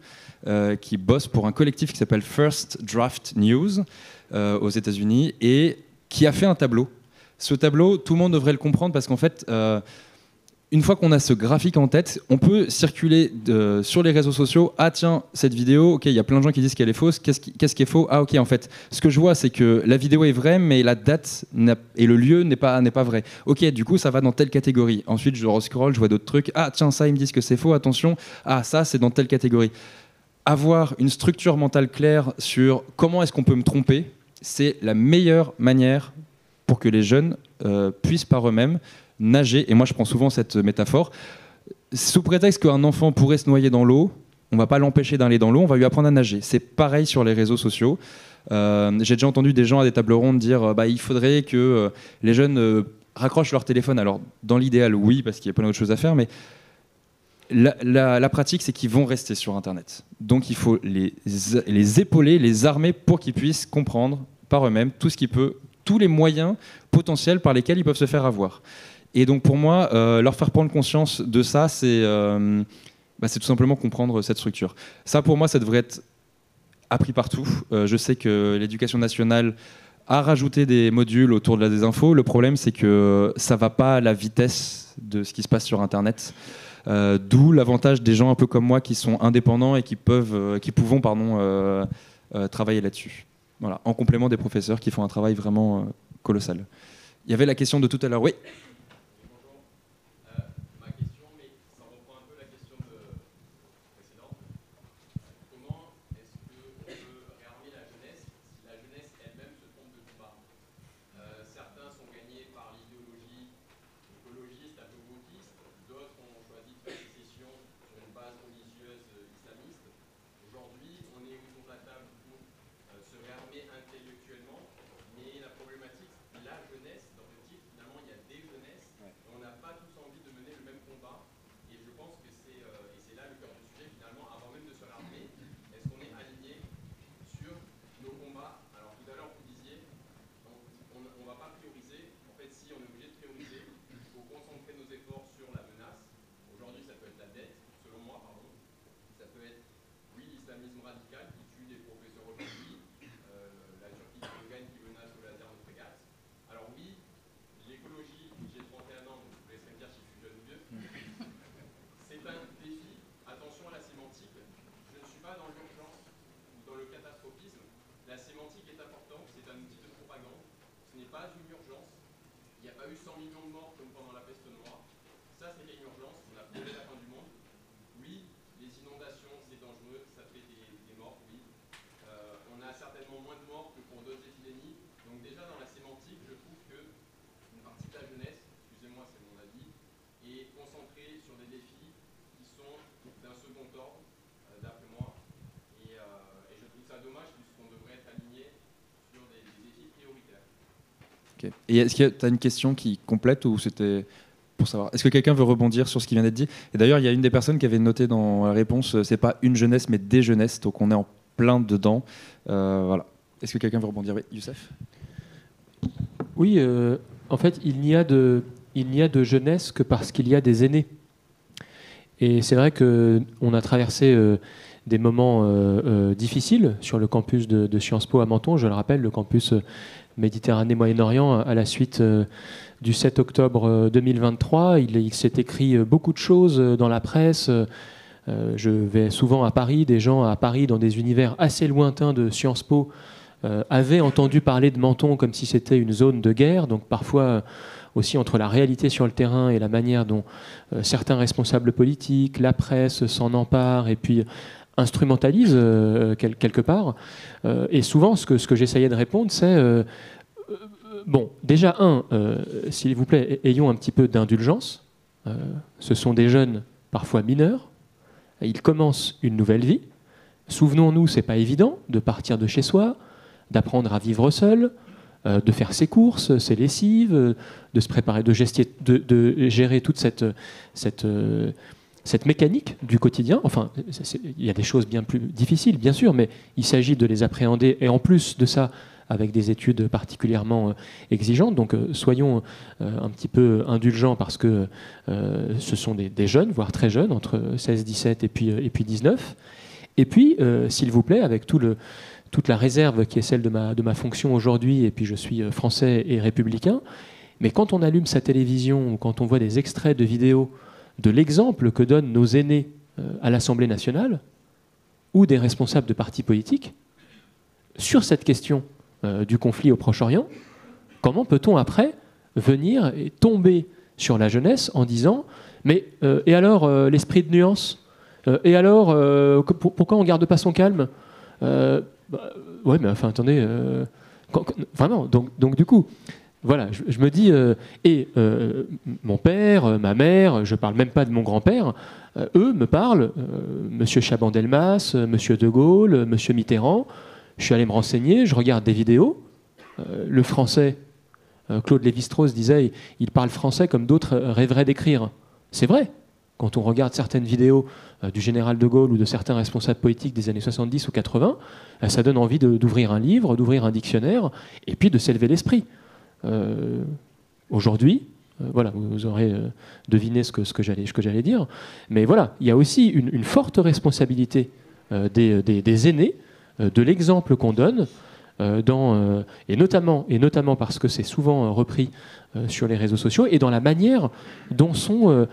A: qui bosse pour un collectif qui s'appelle First Draft News, aux États-Unis, et qui a fait un tableau. Ce tableau, tout le monde devrait le comprendre parce qu'en fait, une fois qu'on a ce graphique en tête, on peut circuler sur les réseaux sociaux. Ah tiens, cette vidéo, ok, il y a plein de gens qui disent qu'elle est fausse. Qu'est-ce qui est faux ? Ah ok, en fait, ce que je vois, c'est que la vidéo est vraie, mais la date et le lieu n'est pas vrai. Ok, du coup, ça va dans telle catégorie. Ensuite, je rescroll, je vois d'autres trucs. Ah tiens, ça, ils me disent que c'est faux. Attention. Ah ça, c'est dans telle catégorie. Avoir une structure mentale claire sur comment est-ce qu'on peut me tromper, c'est la meilleure manière pour que les jeunes puissent par eux-mêmes nager. Et moi, je prends souvent cette métaphore. Sous prétexte qu'un enfant pourrait se noyer dans l'eau, on ne va pas l'empêcher d'aller dans l'eau, on va lui apprendre à nager. C'est pareil sur les réseaux sociaux. J'ai déjà entendu des gens à des tables rondes dire il faudrait que les jeunes raccrochent leur téléphone. Alors, dans l'idéal, oui, parce qu'il y a plein d'autres choses à faire, mais la pratique, c'est qu'ils vont rester sur Internet. Donc il faut les épauler, les armer pour qu'ils puissent comprendre par eux-mêmes tous les moyens potentiels par lesquels ils peuvent se faire avoir. Et donc pour moi, leur faire prendre conscience de ça, c'est tout simplement comprendre cette structure. Ça, pour moi, ça devrait être appris partout. Je sais que l'éducation nationale a rajouté des modules autour de la désinfo. Le problème, c'est que ça ne va pas à la vitesse de ce qui se passe sur Internet. D'où l'avantage des gens un peu comme moi qui sont indépendants et qui pouvons travailler là-dessus. Voilà, en complément des professeurs qui font un travail vraiment colossal. Il y avait la question de tout à l'heure. Oui.
F: Ma question, mais ça reprend un peu la question précédente. Comment est-ce qu'on peut réarmer la jeunesse si la jeunesse elle-même se trompe de combat ? Certains sont gagnés par l'idéologie écologiste, un peu wokiste, d'autres ont choisi de faire sécession sur une base religieuse islamiste. Aujourd'hui, on est autour de la table pour se réarmer intellectuellement, mais la problématique, la jeunesse, dans le titre, finalement, il y a des jeunesses, et on n'a pas tous envie de mener le même combat. Et je pense que c'est là le cœur du sujet, finalement, avant même de se réarmer, est-ce qu'on est aligné sur nos combats? Alors tout à l'heure, vous disiez, on ne va pas prioriser. En fait, si on est obligé de prioriser, il faut concentrer nos efforts sur la menace. Aujourd'hui, ça peut être la dette, selon moi, pardon. Ça peut être, oui, l'islamisme radical qui tue des professeurs aujourd'hui, la Turquie qui menace au laser de frégate. Alors oui, l'écologie, j'ai 31 ans, donc je vous laisserai me dire si je suis jeune ou vieux. C'est un défi. Attention à la sémantique. Je ne suis pas dans l'urgence ou dans le catastrophisme. La sémantique est importante, c'est un outil de propagande. Ce n'est pas une urgence. Il n'y a pas eu 100 millions de morts comme pendant la peste noire. Ça, c'est une urgence. On a prévu la fin du monde. Oui, les inondations, c'est dangereux. Ça fait des morts, oui. On a certainement moins de morts que pour d'autres épidémies. Donc déjà, dans la sémantique, je trouve qu'une partie de la jeunesse, excusez-moi, c'est mon avis, est concentrée sur des défis qui sont d'un second ordre, d'après moi.
A: Ok. Et est-ce que tu as une question qui complète ou c'était pour savoir? Est-ce que quelqu'un veut rebondir sur ce qui vient d'être dit? Et d'ailleurs, il y a une des personnes qui avait noté dans la réponse, c'est pas une jeunesse, mais des jeunesses, donc on est en plein dedans. Voilà. Est-ce que quelqu'un veut rebondir? Oui, Youssef?
E: Oui, en fait, il n'y a de jeunesse que parce qu'il y a des aînés. Et c'est vrai qu'on a traversé des moments difficiles sur le campus de Sciences Po à Menton. Je le rappelle, le campus Méditerranée-Moyen-Orient, à la suite du 7 octobre 2023. Il s'est écrit beaucoup de choses dans la presse. Je vais souvent à Paris. Des gens à Paris, dans des univers assez lointains de Sciences Po, avaient entendu parler de Menton comme si c'était une zone de guerre. Donc parfois aussi entre la réalité sur le terrain et la manière dont certains responsables politiques, la presse s'en emparent et puis instrumentalise quelque part. Et souvent, ce que j'essayais de répondre, c'est bon, déjà, s'il vous plaît, ayons un petit peu d'indulgence. Ce sont des jeunes, parfois mineurs. Ils commencent une nouvelle vie. Souvenons-nous, c'est pas évident de partir de chez soi, d'apprendre à vivre seul, de faire ses courses, ses lessives, de se préparer, de gérer toute cette mécanique du quotidien. Enfin, il y a des choses bien plus difficiles, bien sûr, mais il s'agit de les appréhender, et en plus de ça, avec des études particulièrement exigeantes. Donc, soyons un petit peu indulgents, parce que ce sont des jeunes, voire très jeunes, entre 16, 17 et puis 19. Et puis, s'il vous plaît, avec toute la réserve qui est celle de ma fonction aujourd'hui, et puis je suis français et républicain, mais quand on allume sa télévision ou quand on voit des extraits de vidéos de l'exemple que donnent nos aînés à l'Assemblée nationale ou des responsables de partis politiques sur cette question du conflit au Proche-Orient, comment peut-on après venir et tomber sur la jeunesse en disant mais et alors l'esprit de nuance, et alors pourquoi on ne garde pas son calme? Ouais, mais enfin, attendez, vraiment, donc du coup, voilà, je me dis, mon père, ma mère, je ne parle même pas de mon grand-père, eux me parlent, Monsieur Chaban-Delmas, Monsieur De Gaulle, Monsieur Mitterrand. Je suis allé me renseigner, je regarde des vidéos. Le français, Claude Lévi-Strauss disait, il parle français comme d'autres rêveraient d'écrire. C'est vrai. Quand on regarde certaines vidéos du général de Gaulle ou de certains responsables politiques des années 70 ou 80, ça donne envie d'ouvrir un livre, d'ouvrir un dictionnaire, et puis de s'élever l'esprit. Aujourd'hui, voilà, vous aurez deviné ce que j'allais dire, mais voilà, il y a aussi une forte responsabilité des aînés, de l'exemple qu'on donne, et notamment parce que c'est souvent repris sur les réseaux sociaux, et dans la manière dont sont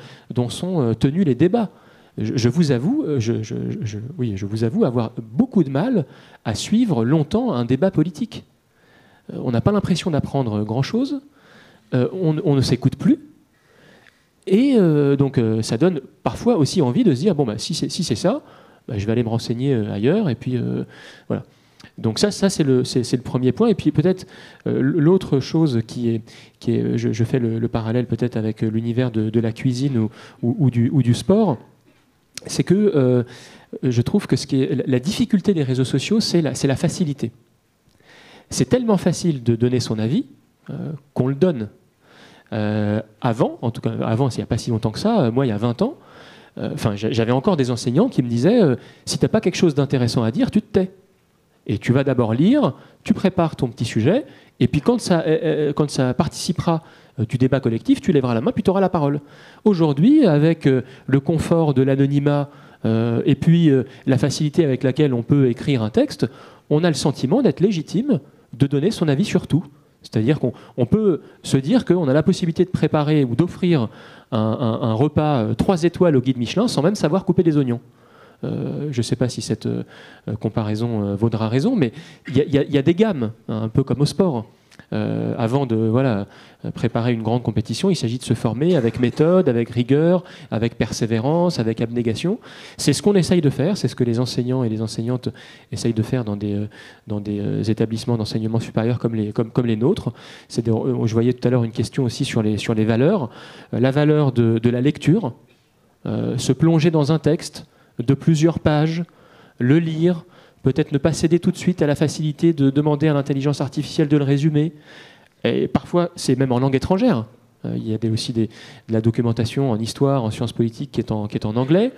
E: tenus les débats. Je vous avoue avoir beaucoup de mal à suivre longtemps un débat politique. On n'a pas l'impression d'apprendre grand-chose, on ne s'écoute plus, et donc ça donne parfois aussi envie de se dire, bon, bah, si c'est ça, bah, je vais aller me renseigner ailleurs, et puis voilà. Donc ça c'est le premier point. Et puis peut-être l'autre chose qui est je fais le parallèle peut-être avec l'univers de la cuisine ou du sport, c'est que je trouve que la difficulté des réseaux sociaux, c'est la facilité. C'est tellement facile de donner son avis qu'on le donne. Avant, en tout cas avant, il n'y a pas si longtemps que ça, moi il y a 20 ans, j'avais encore des enseignants qui me disaient si tu n'as pas quelque chose d'intéressant à dire, tu te tais. Et tu vas d'abord lire, tu prépares ton petit sujet, et puis quand ça participera du débat collectif, tu lèveras la main, puis tu auras la parole. Aujourd'hui, avec le confort de l'anonymat et puis la facilité avec laquelle on peut écrire un texte, on a le sentiment d'être légitime de donner son avis sur tout. C'est-à-dire qu'on peut se dire qu'on a la possibilité de préparer ou d'offrir un repas 3 étoiles au guide Michelin sans même savoir couper des oignons. Je ne sais pas si cette comparaison vaudra raison, mais il y a des gammes, un peu comme au sport. Avant de préparer une grande compétition, il s'agit de se former avec méthode, avec rigueur, avec persévérance, avec abnégation. C'est ce qu'on essaye de faire, c'est ce que les enseignants et les enseignantes essayent de faire dans des établissements d'enseignement supérieur comme les nôtres. Je voyais tout à l'heure une question aussi sur les valeurs. La valeur de la lecture, se plonger dans un texte de plusieurs pages, le lire, peut-être ne pas céder tout de suite à la facilité de demander à l'intelligence artificielle de le résumer, Et parfois, c'est même en langue étrangère. Il y a aussi de la documentation en histoire, en sciences politiques qui est en anglais.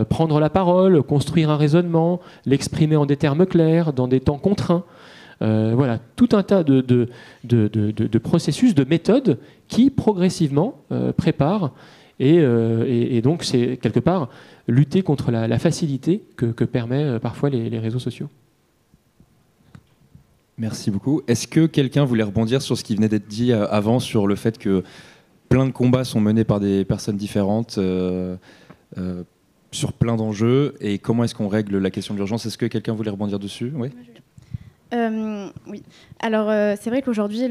E: Prendre la parole, construire un raisonnement, l'exprimer en des termes clairs, dans des temps contraints. Voilà, tout un tas de processus, de méthodes qui progressivement préparent. Et donc, c'est quelque part lutter contre la facilité que permet parfois les réseaux sociaux.
A: Merci beaucoup. Est-ce que quelqu'un voulait rebondir sur ce qui venait d'être dit avant, sur le fait que plein de combats sont menés par des personnes différentes sur plein d'enjeux, et comment est-ce qu'on règle la question de l'urgence? Est-ce que quelqu'un voulait rebondir dessus? Oui.
C: Oui. Alors, c'est vrai qu'aujourd'hui,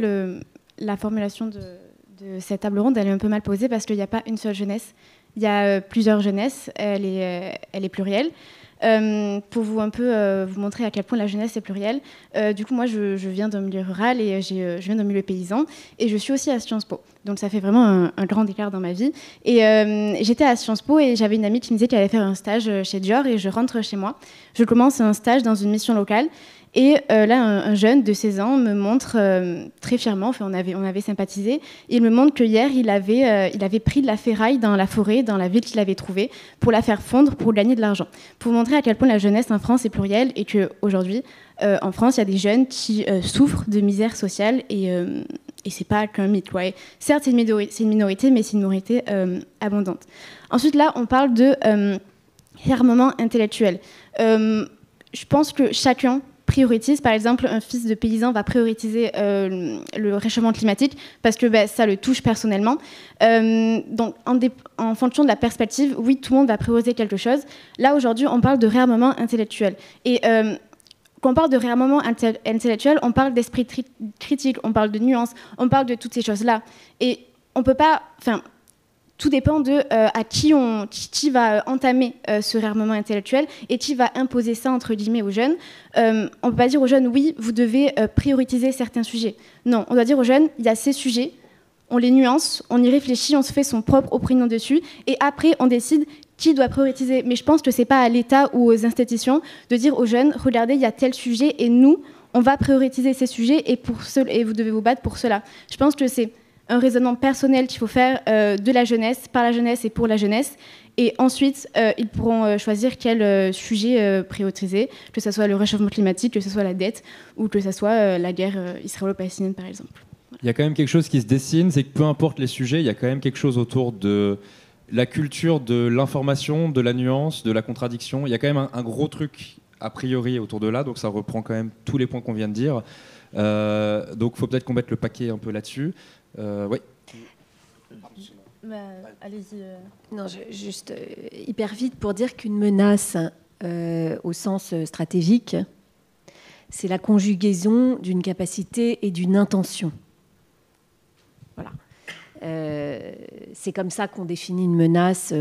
C: la formulation de cette table ronde, elle est un peu mal posée parce qu'il n'y a pas une seule jeunesse. Il y a plusieurs jeunesses. Elle est plurielle. Pour vous un peu vous montrer à quel point la jeunesse est plurielle. Du coup, moi, je viens d'un milieu rural et je viens d'un milieu paysan. Et je suis aussi à Sciences Po. Donc, ça fait vraiment un grand écart dans ma vie. Et j'étais à Sciences Po et j'avais une amie qui me disait qu'elle allait faire un stage chez Dior. Et je rentre chez moi. Je commence un stage dans une mission locale. Et là, un jeune de 16 ans me montre très fièrement, enfin, on avait sympathisé, il me montre que hier, il avait pris de la ferraille dans la forêt, dans la ville qu'il avait trouvée, pour la faire fondre, pour gagner de l'argent. Pour montrer à quel point la jeunesse en France est plurielle et qu'aujourd'hui, en France, il y a des jeunes qui souffrent de misère sociale et c'est pas qu'un mythe, quoi. Et certes, c'est une minorité, mais c'est une minorité abondante. Ensuite, là, on parle de réarmement intellectuel. Je pense que chacun priorise. Par exemple, un fils de paysan va prioriser le réchauffement climatique parce que ça le touche personnellement. Donc, en fonction de la perspective, oui, tout le monde va prioriser quelque chose. Là, aujourd'hui, on parle de réarmement intellectuel. Et quand on parle de réarmement intellectuel, on parle d'esprit critique, on parle de nuances, on parle de toutes ces choses-là. Et on peut pas... Tout dépend de à qui va entamer ce réarmement intellectuel et qui va imposer ça, entre guillemets, aux jeunes. On ne peut pas dire aux jeunes, oui, vous devez prioriser certains sujets. Non, on doit dire aux jeunes, il y a ces sujets, on les nuance, on y réfléchit, on se fait son propre opinion dessus, et après, on décide qui doit prioriser. Mais je pense que ce n'est pas à l'État ou aux institutions de dire aux jeunes, regardez, il y a tel sujet, et nous, on va prioriser ces sujets, et vous devez vous battre pour cela. Je pense que c'est un raisonnement personnel qu'il faut faire de la jeunesse, par la jeunesse et pour la jeunesse. Et ensuite, ils pourront choisir quel sujet prioriser, que ce soit le réchauffement climatique, que ce soit la dette, ou que ce soit la guerre israélo-palestinienne, par exemple. Voilà.
A: Il y a quand même quelque chose qui se dessine, c'est que peu importe les sujets, il y a quand même quelque chose autour de la culture de l'information, de la nuance, de la contradiction. Il y a quand même un gros truc, a priori, autour de là, donc ça reprend quand même tous les points qu'on vient de dire. Donc il faut peut-être qu'on mette le paquet un peu là-dessus. Oui.
B: Allez-y.
D: Non, juste hyper vite pour dire qu'une menace au sens stratégique, c'est la conjugaison d'une capacité et d'une intention. Voilà. C'est comme ça qu'on définit une menace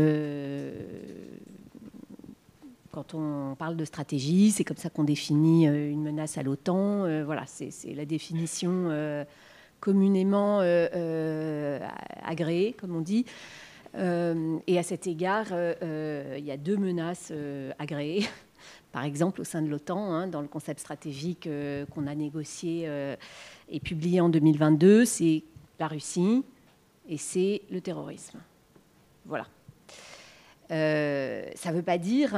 D: quand on parle de stratégie, c'est comme ça qu'on définit une menace à l'OTAN. Voilà, c'est la définition communément agréée, comme on dit. Et à cet égard, il y a deux menaces agréées. Par exemple, au sein de l'OTAN, dans le concept stratégique qu'on a négocié et publié en 2022, c'est la Russie et c'est le terrorisme. Voilà. Ça ne veut pas dire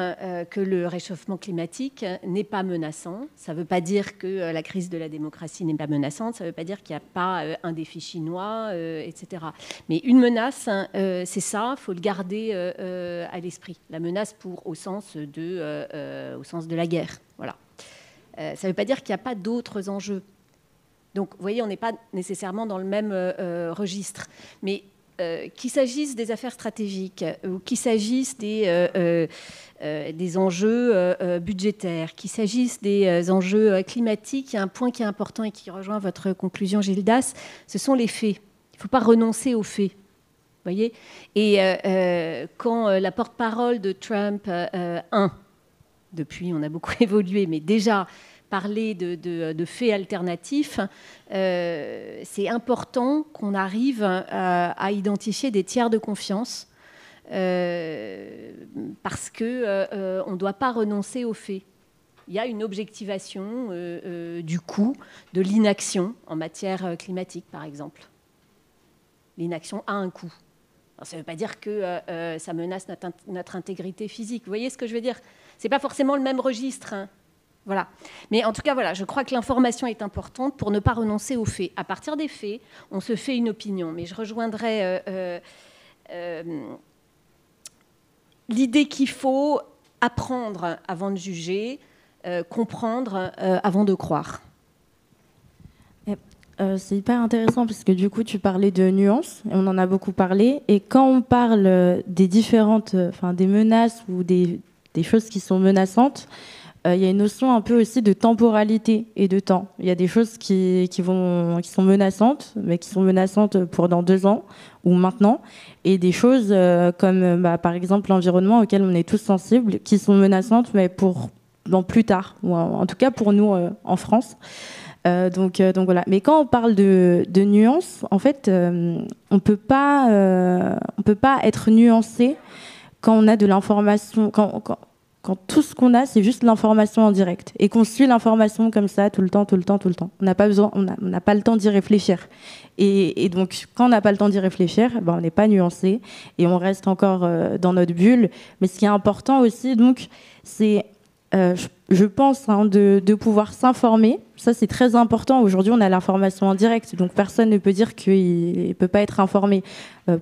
D: que le réchauffement climatique n'est pas menaçant. Ça ne veut pas dire que la crise de la démocratie n'est pas menaçante. Ça ne veut pas dire qu'il n'y a pas un défi chinois, etc. Mais une menace, c'est ça, il faut le garder à l'esprit. La menace au sens de la guerre. Voilà. Ça ne veut pas dire qu'il n'y a pas d'autres enjeux. Donc, vous voyez, on n'est pas nécessairement dans le même registre. Mais qu'il s'agisse des affaires stratégiques ou qu'il s'agisse des enjeux budgétaires, qu'il s'agisse des enjeux climatiques, il y a un point qui est important et qui rejoint votre conclusion, Gildas, ce sont les faits. Il ne faut pas renoncer aux faits. Voyez. Et quand la porte-parole de Trump, depuis on a beaucoup évolué, mais déjà parler de faits alternatifs, c'est important qu'on arrive à identifier des tiers de confiance parce qu'on ne doit pas renoncer aux faits. Il y a une objectivation du coût de l'inaction en matière climatique, par exemple. L'inaction a un coût. Alors, ça ne veut pas dire que ça menace notre intégrité physique. Vous voyez ce que je veux dire? Ce n'est pas forcément le même registre. Hein. Voilà. Mais en tout cas, voilà, je crois que l'information est importante pour ne pas renoncer aux faits. À partir des faits, on se fait une opinion. Mais je rejoindrai l'idée qu'il faut apprendre avant de juger, comprendre avant de croire.
B: C'est hyper intéressant parce que du coup tu parlais de nuances et on en a beaucoup parlé, et quand on parle des différentes, des menaces ou des choses qui sont menaçantes, il y a une notion un peu aussi de temporalité et de temps. Il y a des choses qui sont menaçantes, mais qui sont menaçantes pour dans 2 ans ou maintenant, et des choses comme par exemple l'environnement auquel on est tous sensibles, qui sont menaçantes mais pour dans plus tard, ou en tout cas pour nous en France. Donc voilà. Mais quand on parle de nuances, en fait, on peut pas être nuancé quand on a de l'information, quand tout ce qu'on a, c'est juste l'information en direct, et qu'on suit l'information comme ça tout le temps. On n'a pas besoin, on n'a pas le temps d'y réfléchir. Et donc, quand on n'a pas le temps d'y réfléchir, on n'est pas nuancé et on reste encore dans notre bulle. Mais ce qui est important aussi, donc, c'est je pense de pouvoir s'informer. Ça, c'est très important. Aujourd'hui, on a l'information en direct, donc personne ne peut dire qu'il ne peut pas être informé.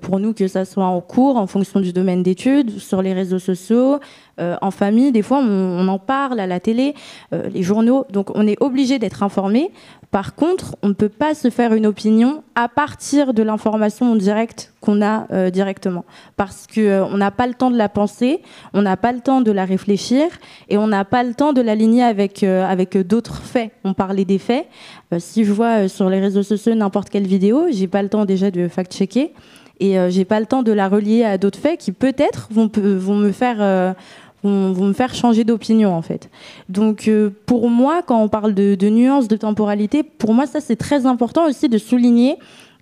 B: Pour nous, que ça soit en cours, en fonction du domaine d'études, sur les réseaux sociaux, en famille, des fois, on en parle à la télé, les journaux. Donc, on est obligé d'être informé. Par contre, on ne peut pas se faire une opinion à partir de l'information en direct qu'on a directement. Parce qu'on n'a pas le temps de la penser, on n'a pas le temps de la réfléchir, et on n'a pas le temps de l'aligner avec d'autres faits. On parlait des faits. Si je vois sur les réseaux sociaux n'importe quelle vidéo, j'ai pas le temps déjà de fact-checker, et j'ai pas le temps de la relier à d'autres faits qui peut-être vont me faire changer d'opinion, en fait. Donc pour moi, quand on parle de nuances, de temporalité, pour moi ça c'est très important aussi de souligner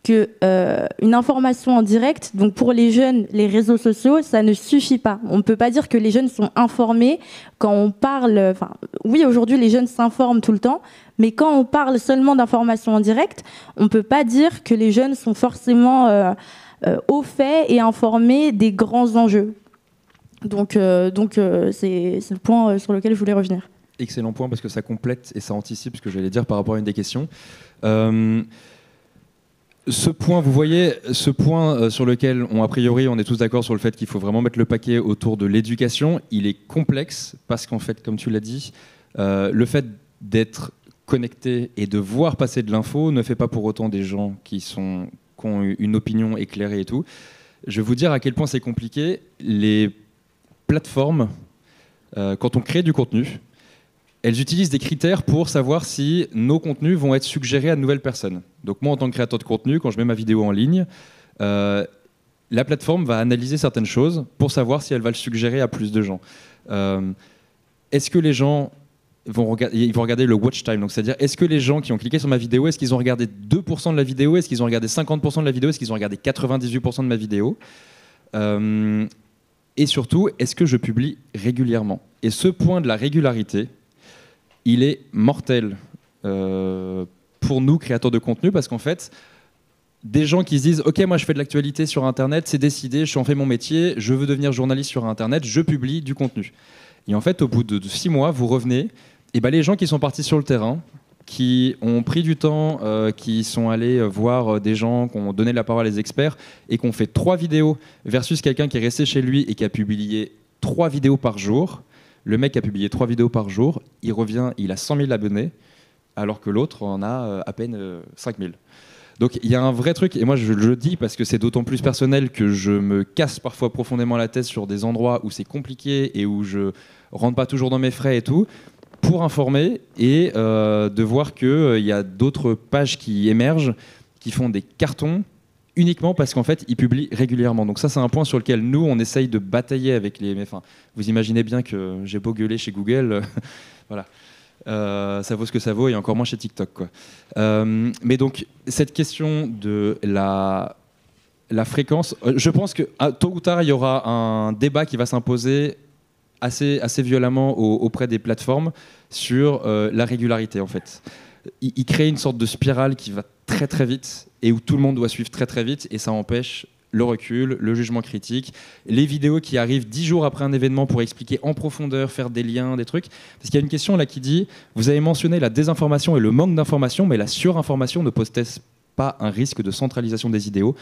B: que une information en direct, donc pour les jeunes, les réseaux sociaux, ça ne suffit pas. On ne peut pas dire que les jeunes sont informés quand on parle... oui, aujourd'hui, les jeunes s'informent tout le temps, mais quand on parle seulement d'informations en direct, on ne peut pas dire que les jeunes sont forcément au fait et informés des grands enjeux. Donc c'est le point sur lequel je voulais revenir.
A: Excellent point, parce que ça complète et ça anticipe ce que j'allais dire par rapport à une des questions. Ce point, vous voyez, ce point sur lequel, a priori, on est tous d'accord sur le fait qu'il faut vraiment mettre le paquet autour de l'éducation, il est complexe parce qu'en fait, comme tu l'as dit, le fait d'être connecté et de voir passer de l'info ne fait pas pour autant des gens qui ont une opinion éclairée et tout. Je vais vous dire à quel point c'est compliqué. Les plateformes, quand on crée du contenu, elles utilisent des critères pour savoir si nos contenus vont être suggérés à de nouvelles personnes. Donc moi, en tant que créateur de contenu, quand je mets ma vidéo en ligne, la plateforme va analyser certaines choses pour savoir si elle va le suggérer à plus de gens. Est-ce que les gens vont regarder le watch time, donc c'est-à-dire est-ce que les gens qui ont cliqué sur ma vidéo, est-ce qu'ils ont regardé 2% de la vidéo, est-ce qu'ils ont regardé 50% de la vidéo, est-ce qu'ils ont regardé 98% de ma vidéo, et surtout, est-ce que je publie régulièrement? Et ce point de la régularité, il est mortel pour nous, créateurs de contenu, parce qu'en fait, des gens qui se disent « Ok, moi je fais de l'actualité sur Internet, c'est décidé, j'en fais mon métier, je veux devenir journaliste sur Internet, je publie du contenu. » Et en fait, au bout de 6 mois, vous revenez, et ben les gens qui sont partis sur le terrain, qui ont pris du temps, qui sont allés voir des gens, qui ont donné la parole à des experts, et qui ont fait 3 vidéos, versus quelqu'un qui est resté chez lui et qui a publié 3 vidéos par jour. Le mec a publié 3 vidéos par jour, il revient, il a 100 000 abonnés, alors que l'autre en a à peine 5 000. Donc il y a un vrai truc, et moi je le dis parce que c'est d'autant plus personnel que je me casse parfois profondément la tête sur des endroits où c'est compliqué et où je rentre pas toujours dans mes frais et tout, pour informer et de voir qu'il y a d'autres pages qui émergent, qui font des cartons, uniquement parce qu'en fait, ils publient régulièrement. Donc ça, c'est un point sur lequel nous, on essaye de batailler avec les... Enfin, vous imaginez bien que j'ai beau gueuler chez Google, voilà. Ça vaut ce que ça vaut, et encore moins chez TikTok, quoi. Mais donc, cette question de la fréquence, je pense que tôt ou tard, il y aura un débat qui va s'imposer assez violemment auprès des plateformes sur la régularité, en fait. Il crée une sorte de spirale qui va très très vite et où tout le monde doit suivre très très vite, et ça empêche le recul, le jugement critique, les vidéos qui arrivent 10 jours après un événement pour expliquer en profondeur, faire des liens, des trucs. Parce qu'il y a une question là qui dit, vous avez mentionné la désinformation et le manque d'information, mais la surinformation ne pose-t-elle pas un risque de centralisation des idéaux?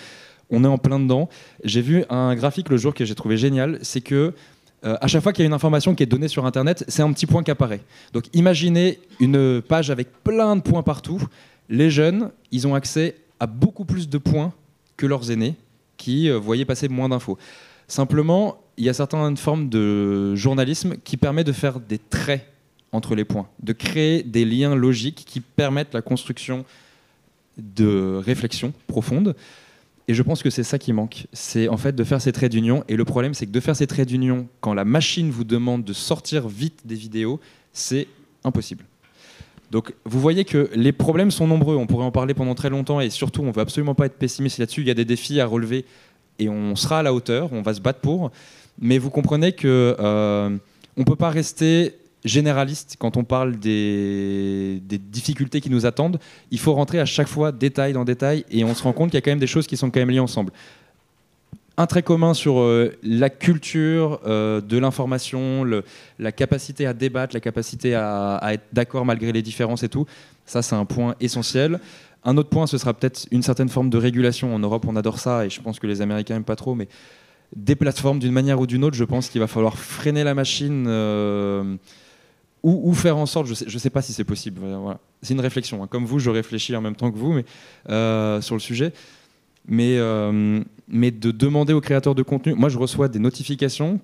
A: On est en plein dedans. J'ai vu un graphique le jour que j'ai trouvé génial, c'est que à chaque fois qu'il y a une information qui est donnée sur Internet, c'est un petit point qui apparaît. Donc imaginez une page avec plein de points partout. Les jeunes, ils ont accès à beaucoup plus de points que leurs aînés qui voyaient passer moins d'infos. Simplement, il y a certaines formes de journalisme qui permet de faire des traits entre les points, de créer des liens logiques qui permettent la construction de réflexions profondes. Et je pense que c'est ça qui manque, c'est en fait de faire ces traits d'union. Et le problème, c'est que de faire ces traits d'union, quand la machine vous demande de sortir vite des vidéos, c'est impossible. Donc vous voyez que les problèmes sont nombreux, on pourrait en parler pendant très longtemps, et surtout on ne veut absolument pas être pessimiste là-dessus. Il y a des défis à relever et on sera à la hauteur, on va se battre pour. Mais vous comprenez qu'on ne peut pas rester généraliste quand on parle des difficultés qui nous attendent. Il faut rentrer à chaque fois détail dans détail, et on se rend compte qu'il y a quand même des choses qui sont quand même liées ensemble. Un trait commun sur la culture de l'information, la capacité à débattre, la capacité à être d'accord malgré les différences et tout, ça c'est un point essentiel. Un autre point, ce sera peut-être une certaine forme de régulation. En Europe, on adore ça, et je pense que les Américains n'aiment pas trop, mais des plateformes d'une manière ou d'une autre, je pense qu'il va falloir freiner la machine ou faire en sorte, je sais pas si c'est possible, voilà. C'est une réflexion, hein. Comme vous, je réfléchis en même temps que vous mais, sur le sujet, mais de demander aux créateurs de contenu, moi je reçois des notifications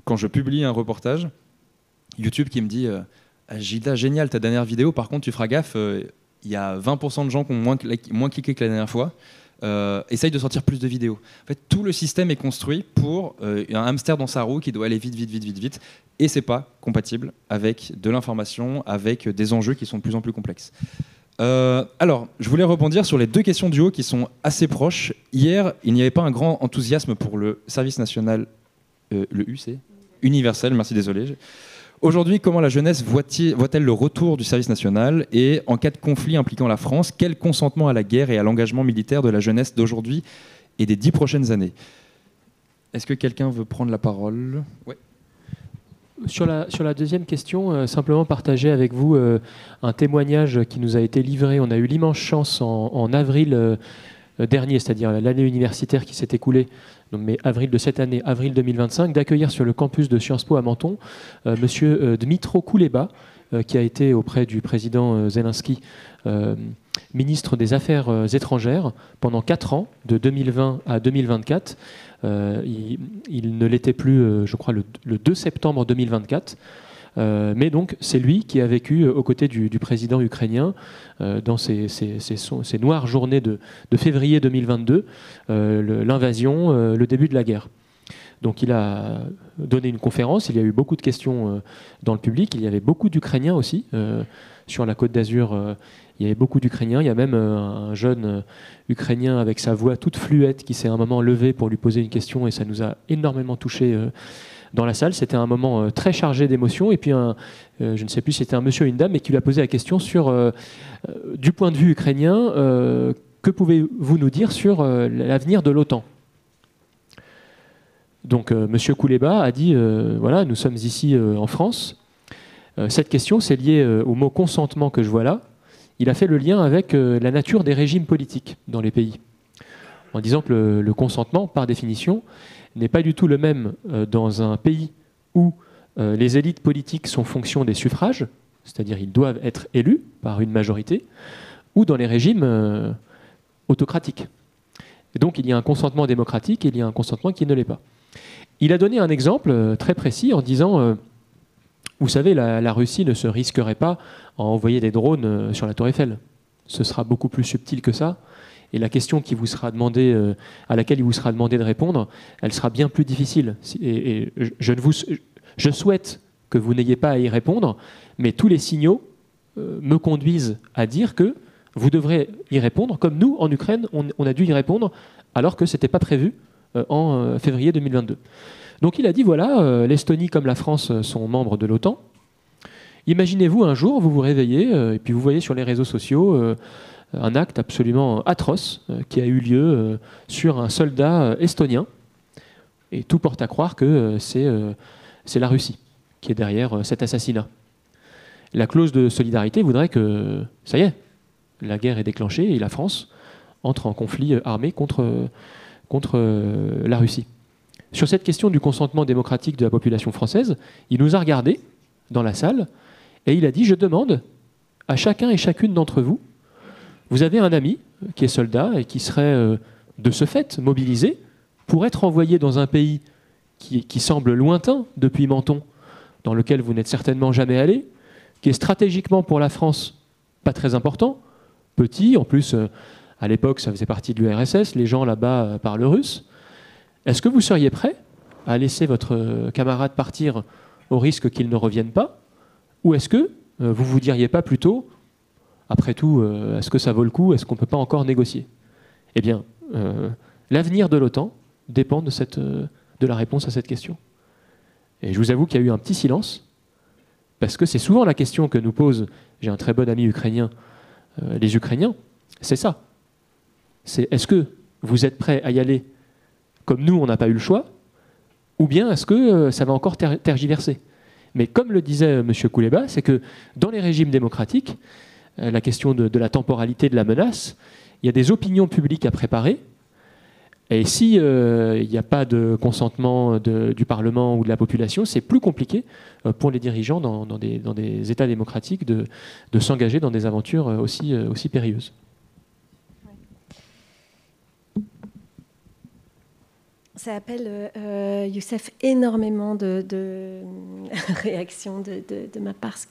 A: quand je publie un reportage, YouTube qui me dit Gilda, génial ta dernière vidéo, par contre tu feras gaffe, il y a 20% de gens qui ont moins cliqué que la dernière fois, essaye de sortir plus de vidéos. En fait, tout le système est construit pour un hamster dans sa roue qui doit aller vite, vite, vite, vite, vite, et c'est pas compatible avec de l'information, avec des enjeux qui sont de plus en plus complexes. Alors, je voulais rebondir sur les deux questions du haut qui sont assez proches. Hier, il n'y avait pas un grand enthousiasme pour le service national, le UC universel, merci, désolé. Aujourd'hui, comment la jeunesse voit-elle le retour du service national? Et en cas de conflit impliquant la France, quel consentement à la guerre et à l'engagement militaire de la jeunesse d'aujourd'hui et des 10 prochaines années? Est-ce que quelqu'un veut prendre la parole? Ouais.
E: Sur la deuxième question, simplement partager avec vous un témoignage qui nous a été livré. On a eu l'immense chance en avril dernier, c'est-à-dire l'année universitaire qui s'est écoulée, donc, mais avril de cette année, avril 2025, d'accueillir sur le campus de Sciences Po à Menton monsieur Dmytro Kuleba, qui a été auprès du président Zelensky ministre des Affaires étrangères pendant 4 ans, de 2020 à 2024. Il ne l'était plus, je crois, le 2 septembre 2024. Mais donc, c'est lui qui a vécu aux côtés du président ukrainien dans ces noires journées de février 2022, l'invasion, le début de la guerre. Donc, il a donné une conférence, il y a eu beaucoup de questions dans le public, il y avait beaucoup d'Ukrainiens aussi. Sur la Côte d'Azur, il y avait beaucoup d'Ukrainiens. Il y a même un jeune Ukrainien avec sa voix toute fluette qui s'est à un moment levé pour lui poser une question, et ça nous a énormément touchés dans la salle. C'était un moment très chargé d'émotions. Et puis, je ne sais plus si c'était un monsieur ou une dame, mais qui lui a posé la question sur, du point de vue ukrainien, que pouvez-vous nous dire sur l'avenir de l'OTAN? Donc, monsieur Kuleba a dit, voilà, nous sommes ici en France. Cette question, c'est lié au mot consentement que je vois là. Il a fait le lien avec la nature des régimes politiques dans les pays, en disant que le consentement, par définition, n'est pas du tout le même dans un pays où les élites politiques sont fonction des suffrages, c'est-à-dire ils doivent être élus par une majorité, ou dans les régimes autocratiques. Et donc il y a un consentement démocratique et il y a un consentement qui ne l'est pas. Il a donné un exemple très précis en disant vous savez, la Russie ne se risquerait pas à envoyer des drones sur la Tour Eiffel. Ce sera beaucoup plus subtil que ça. Et la question qui vous sera demandée, à laquelle il vous sera demandé de répondre, elle sera bien plus difficile. Et je souhaite que vous n'ayez pas à y répondre, mais tous les signaux me conduisent à dire que vous devrez y répondre, comme nous, en Ukraine, on a dû y répondre, alors que ce n'était pas prévu en février 2022. Donc il a dit, voilà, l'Estonie comme la France sont membres de l'OTAN. Imaginez-vous un jour, vous vous réveillez et puis vous voyez sur les réseaux sociaux un acte absolument atroce qui a eu lieu sur un soldat estonien. Et tout porte à croire que c'est la Russie qui est derrière cet assassinat. La clause de solidarité voudrait que, ça y est, la guerre est déclenchée et la France entre en conflit armé contre la Russie. Sur cette question du consentement démocratique de la population française, il nous a regardés dans la salle et il a dit « Je demande à chacun et chacune d'entre vous, vous avez un ami qui est soldat et qui serait de ce fait mobilisé pour être envoyé dans un pays qui semble lointain depuis Menton, dans lequel vous n'êtes certainement jamais allé, qui est stratégiquement pour la France pas très important, petit, en plus à l'époque ça faisait partie de l'URSS, les gens là-bas parlent russe. Est-ce que vous seriez prêt à laisser votre camarade partir au risque qu'il ne revienne pas? Ou est-ce que vous vous diriez pas plutôt, après tout, est-ce que ça vaut le coup? Est-ce qu'on ne peut pas encore négocier? Eh bien, l'avenir de l'OTAN dépend de la réponse à cette question. Et je vous avoue qu'il y a eu un petit silence, parce que c'est souvent la question que nous posent, j'ai un très bon ami ukrainien, les Ukrainiens, c'est ça. C'est est-ce que vous êtes prêts à y aller comme nous, on n'a pas eu le choix, ou bien est-ce que ça va encore tergiverser? Mais comme le disait M. Kouleba, c'est que dans les régimes démocratiques, la question de la temporalité de la menace, il y a des opinions publiques à préparer. Et si il n'y a pas de consentement du Parlement ou de la population, c'est plus compliqué pour les dirigeants dans des États démocratiques de s'engager dans des aventures aussi périlleuses.
D: Ça appelle, Youssef, énormément de réactions de ma part, ce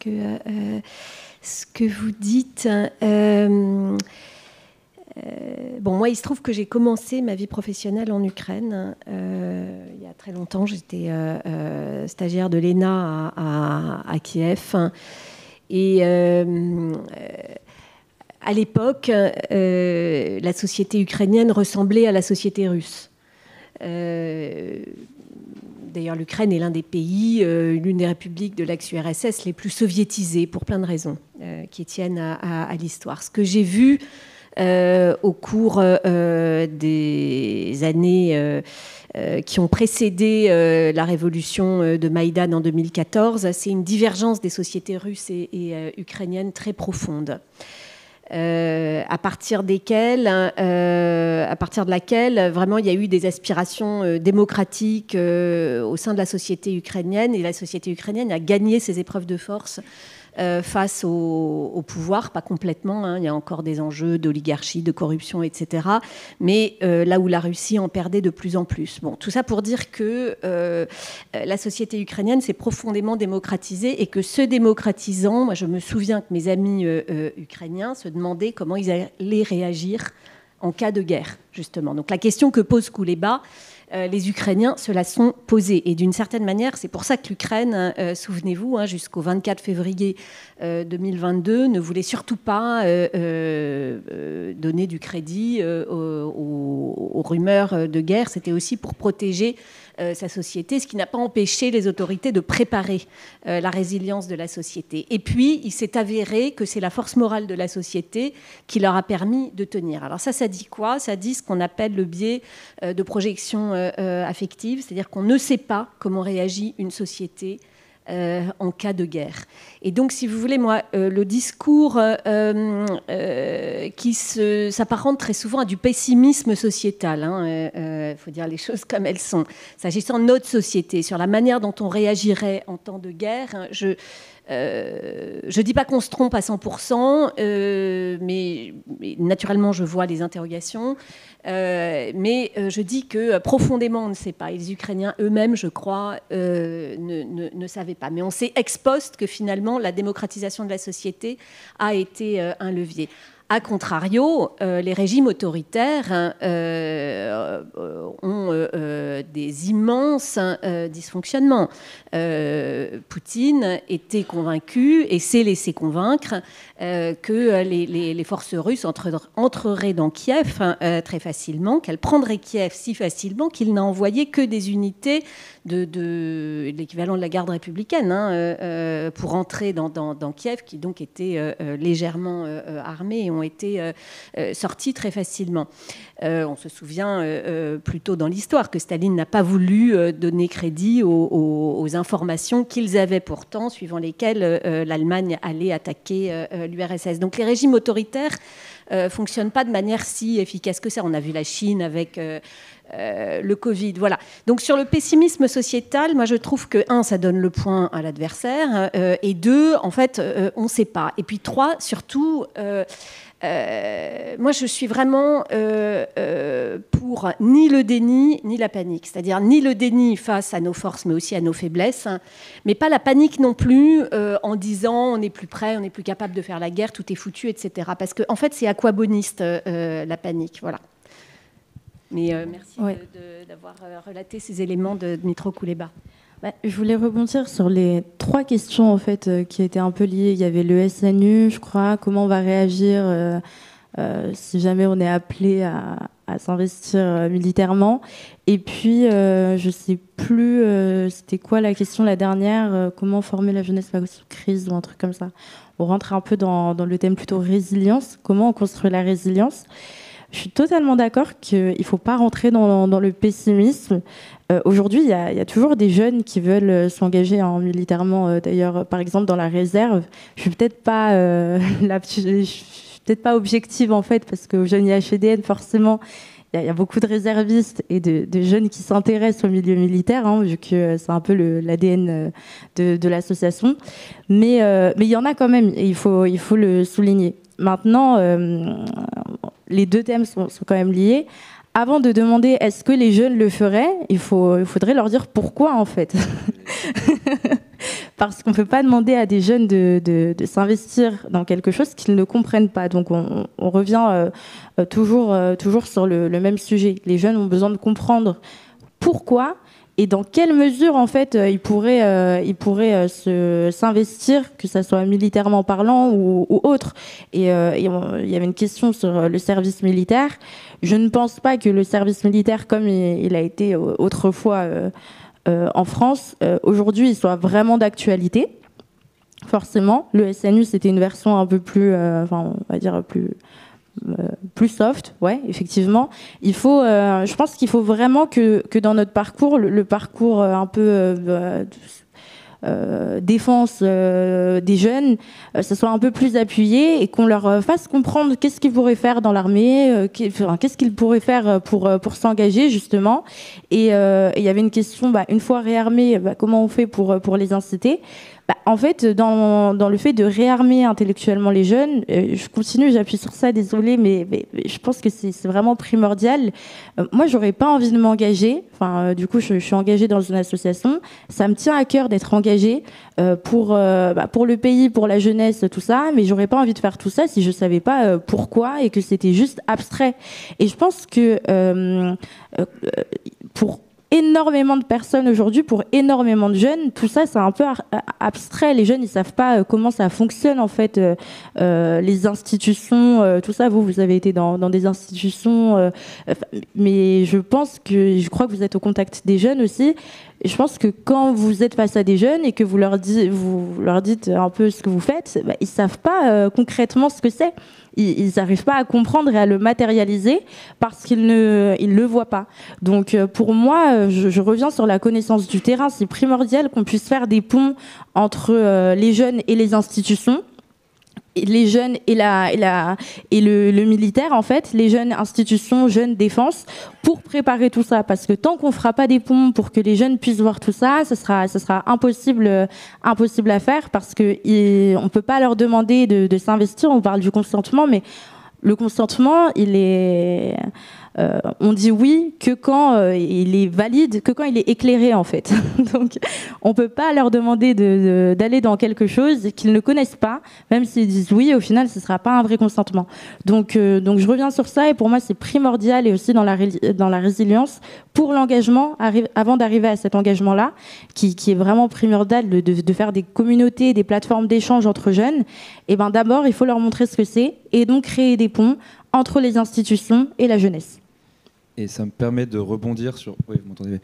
D: que vous dites. Bon, moi, il se trouve que j'ai commencé ma vie professionnelle en Ukraine. Il y a très longtemps, j'étais stagiaire de l'ENA à Kiev. Et à l'époque, la société ukrainienne ressemblait à la société russe. D'ailleurs, l'Ukraine est l'un des pays, l'une des républiques de l'ex-URSS les plus soviétisées, pour plein de raisons qui tiennent à l'histoire. Ce que j'ai vu au cours des années qui ont précédé la révolution de Maïdan en 2014, c'est une divergence des sociétés russes et ukrainiennes très profonde. À partir de laquelle vraiment il y a eu des aspirations démocratiques au sein de la société ukrainienne, et la société ukrainienne a gagné ses épreuves de force face au pouvoir, pas complètement, hein, il y a encore des enjeux d'oligarchie, de corruption, etc. Mais là où la Russie en perdait de plus en plus. Bon, tout ça pour dire que la société ukrainienne s'est profondément démocratisée, et que se démocratisant, moi je me souviens que mes amis ukrainiens se demandaient comment ils allaient réagir en cas de guerre, justement. Donc la question que pose Kouleba, les Ukrainiens se la sont posée. Et d'une certaine manière, c'est pour ça que l'Ukraine, souvenez-vous, hein, jusqu'au 24 février 2022, ne voulait surtout pas donner du crédit aux rumeurs de guerre. C'était aussi pour protéger sa société, ce qui n'a pas empêché les autorités de préparer la résilience de la société. Et puis, il s'est avéré que c'est la force morale de la société qui leur a permis de tenir. Alors ça dit quoi? Ça dit ce qu'on appelle le biais de projection affective, c'est-à-dire qu'on ne sait pas comment réagit une société en cas de guerre. Et donc, si vous voulez, moi, le discours qui s'apparente très souvent à du pessimisme sociétal, hein, faut dire les choses comme elles sont. S'agissant de notre société, sur la manière dont on réagirait en temps de guerre, hein, je dis pas qu'on se trompe à 100%, mais naturellement, je vois les interrogations. Mais je dis que profondément, on ne sait pas. Et les Ukrainiens eux-mêmes, je crois, ne savaient pas. Mais on sait ex post que finalement, la démocratisation de la société a été un levier. A contrario, les régimes autoritaires ont sont des immenses dysfonctionnements. Poutine était convaincu et s'est laissé convaincre que les forces russes entreraient dans Kiev très facilement, qu'elles prendraient Kiev si facilement qu'il n'a envoyé que des unités de l'équivalent de la garde républicaine pour entrer dans Kiev, qui donc étaient légèrement armés et ont été sortis très facilement. On se souvient plutôt dans l'histoire que Staline n'a pas voulu donner crédit aux informations qu'ils avaient pourtant, suivant lesquelles l'Allemagne allait attaquer l'URSS. Donc les régimes autoritaires fonctionnent pas de manière si efficace que ça. On a vu la Chine avec le Covid. Voilà. Donc sur le pessimisme sociétal, moi je trouve que, un, ça donne le point à l'adversaire, et deux, en fait, on ne sait pas. Et puis trois, surtout, moi je suis vraiment pour ni le déni ni la panique. C'est-à-dire ni le déni face à nos forces, mais aussi à nos faiblesses, mais pas la panique non plus en disant on n'est plus prêt, on n'est plus capable de faire la guerre, tout est foutu, etc. Parce qu'en fait, c'est aquaboniste, la panique. Voilà. Mais merci d'avoir relaté ces éléments de Dmytro Kuleba.
B: Je voulais rebondir sur les 3 questions en fait, qui étaient un peu liées. Il y avait le SNU, je crois, comment on va réagir si jamais on est appelé à s'investir militairement. Et puis, je ne sais plus, c'était quoi la question la dernière, comment former la jeunesse face aux crises ou un truc comme ça. On rentre un peu dans le thème plutôt résilience, comment on construit la résilience. Je suis totalement d'accord qu'il ne faut pas rentrer dans le pessimisme. Aujourd'hui, il y a toujours des jeunes qui veulent s'engager militairement. D'ailleurs, par exemple, dans la réserve, je ne suis peut-être pas, peut-être pas objective, en fait, parce qu'au jeune IHEDN, forcément, il y a beaucoup de réservistes et de jeunes qui s'intéressent au milieu militaire, vu que c'est un peu l'ADN de l'association. Mais il y en a quand même, et il faut le souligner. Maintenant, les 2 thèmes sont quand même liés. Avant de demander est-ce que les jeunes le feraient, il faudrait leur dire pourquoi en fait. Parce qu'on ne peut pas demander à des jeunes de s'investir dans quelque chose qu'ils ne comprennent pas. Donc on revient toujours sur le même sujet. Les jeunes ont besoin de comprendre pourquoi et dans quelle mesure en fait ils pourraient s'investir, que ça soit militairement parlant ou autre. Et il y avait une question sur le service militaire. Je ne pense pas que le service militaire, comme il a été autrefois en France, aujourd'hui, il soit vraiment d'actualité. Forcément, le SNU, c'était une version un peu plus, on va dire plus soft, ouais, effectivement. Je pense qu'il faut vraiment que dans notre parcours, le parcours un peu défense des jeunes, ça soit un peu plus appuyé et qu'on leur fasse comprendre qu'est-ce qu'ils pourraient faire dans l'armée, qu'est-ce qu'ils pourraient faire pour s'engager justement. Et il y avait une question, une fois réarmés, comment on fait pour les inciter? En fait, dans le fait de réarmer intellectuellement les jeunes, j'appuie sur ça, désolée, mais je pense que c'est vraiment primordial. Moi, j'aurais pas envie de m'engager. Du coup, je suis engagée dans une association. Ça me tient à cœur d'être engagée pour le pays, pour la jeunesse, tout ça, mais j'aurais pas envie de faire tout ça si je savais pas pourquoi et que c'était juste abstrait. Et je pense que pour énormément de personnes aujourd'hui, pour énormément de jeunes, tout ça c'est un peu abstrait. Les jeunes ils savent pas comment ça fonctionne en fait, les institutions, tout ça. Vous avez été dans des institutions, mais je crois que vous êtes au contact des jeunes aussi. Et je pense que quand vous êtes face à des jeunes et que vous leur dites un peu ce que vous faites, ils savent pas concrètement ce que c'est. Ils n'arrivent pas à comprendre et à le matérialiser parce qu'ils ne le voient pas. Donc pour moi, je reviens sur la connaissance du terrain. C'est primordial qu'on puisse faire des ponts entre les jeunes et les institutions. Les jeunes et le militaire, en fait, les jeunes institutions, jeunes défense, pour préparer tout ça. Parce que tant qu'on fera pas des ponts pour que les jeunes puissent voir tout ça, ça sera impossible à faire parce que on peut pas leur demander de s'investir. On parle du consentement, mais le consentement, il est On dit oui que quand il est valide, que quand il est éclairé en fait. Donc on peut pas leur demander d'aller dans quelque chose qu'ils ne connaissent pas, même s'ils disent oui, au final ce sera pas un vrai consentement. Donc je reviens sur ça, et pour moi c'est primordial, et aussi dans la résilience, pour l'engagement, avant d'arriver à cet engagement-là, qui est vraiment primordial de faire des communautés, des plateformes d'échange entre jeunes, et ben d'abord il faut leur montrer ce que c'est, et donc créer des ponts entre les institutions et la jeunesse.
A: Et ça me permet de rebondir sur, oui, vous m'entendez,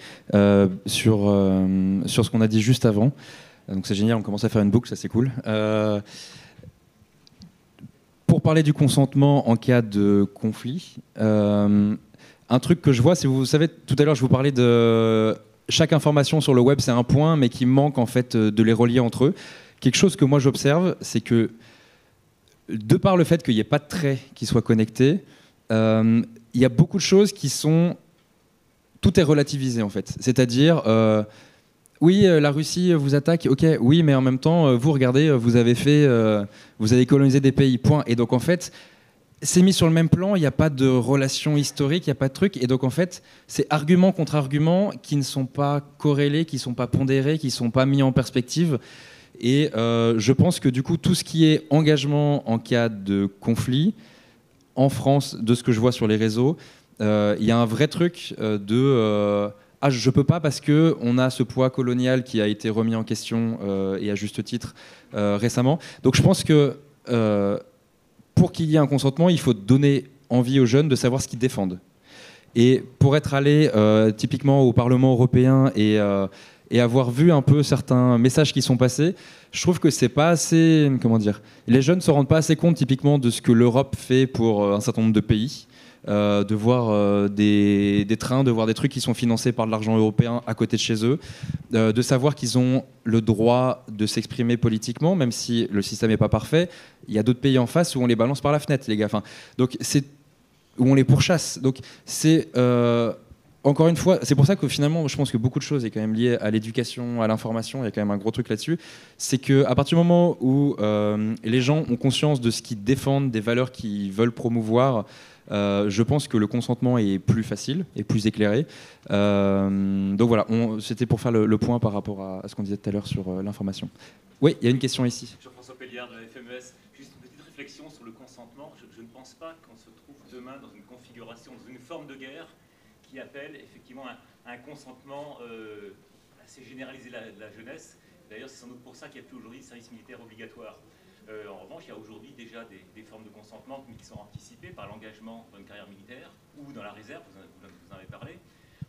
A: sur ce qu'on a dit juste avant. Donc c'est génial, on commence à faire une boucle, ça c'est cool. Pour parler du consentement en cas de conflit, un truc que je vois, c'est, vous savez, tout à l'heure je vous parlais de chaque information sur le web, c'est un point, mais qui manque en fait de les relier entre eux. Quelque chose que moi j'observe, c'est que de par le fait qu'il n'y ait pas de traits qui soient connectés, il y a beaucoup de choses qui sont... Tout est relativisé en fait. C'est-à-dire, oui, la Russie vous attaque, ok, oui, mais en même temps, vous regardez, vous avez colonisé des pays, point. Et donc en fait, c'est mis sur le même plan, il n'y a pas de relation historique, il n'y a pas de truc. Et donc en fait, c'est argument contre argument qui ne sont pas corrélés, qui ne sont pas pondérés, qui ne sont pas mis en perspective. Et je pense que du coup, tout ce qui est engagement en cas de conflit, en France, de ce que je vois sur les réseaux, il y a un vrai truc je peux pas parce qu'on a ce poids colonial qui a été remis en question, et à juste titre, récemment. Donc je pense que pour qu'il y ait un consentement, il faut donner envie aux jeunes de savoir ce qu'ils défendent. Et pour être allé typiquement au Parlement européen et avoir vu un peu certains messages qui sont passés, je trouve que c'est pas assez, comment dire, les jeunes ne se rendent pas assez compte typiquement de ce que l'Europe fait pour un certain nombre de pays, de voir des trains, de voir des trucs qui sont financés par de l'argent européen à côté de chez eux, de savoir qu'ils ont le droit de s'exprimer politiquement, même si le système n'est pas parfait. Il y a d'autres pays en face où on les balance par la fenêtre, les gars. Enfin, donc c'est où on les pourchasse. Donc c'est encore une fois, c'est pour ça que finalement, je pense que beaucoup de choses est quand même lié à l'éducation, à l'information. Il y a quand même un gros truc là-dessus. C'est qu'à partir du moment où les gens ont conscience de ce qu'ils défendent, des valeurs qu'ils veulent promouvoir, je pense que le consentement est plus facile et plus éclairé. Donc voilà, c'était pour faire le point par rapport à ce qu'on disait tout à l'heure sur l'information. Oui, il y a une question ici.
G: Jean-François Pelliard de la FMES. Juste une petite réflexion sur le consentement. Je ne pense pas qu'on se trouve demain dans une configuration, dans une forme de guerre qui appelle effectivement un consentement assez généralisé de la jeunesse. D'ailleurs, c'est sans doute pour ça qu'il n'y a plus aujourd'hui de service militaire obligatoire. En revanche, il y a aujourd'hui déjà des formes de consentement qui sont anticipées par l'engagement dans une carrière militaire ou dans la réserve, vous en avez parlé.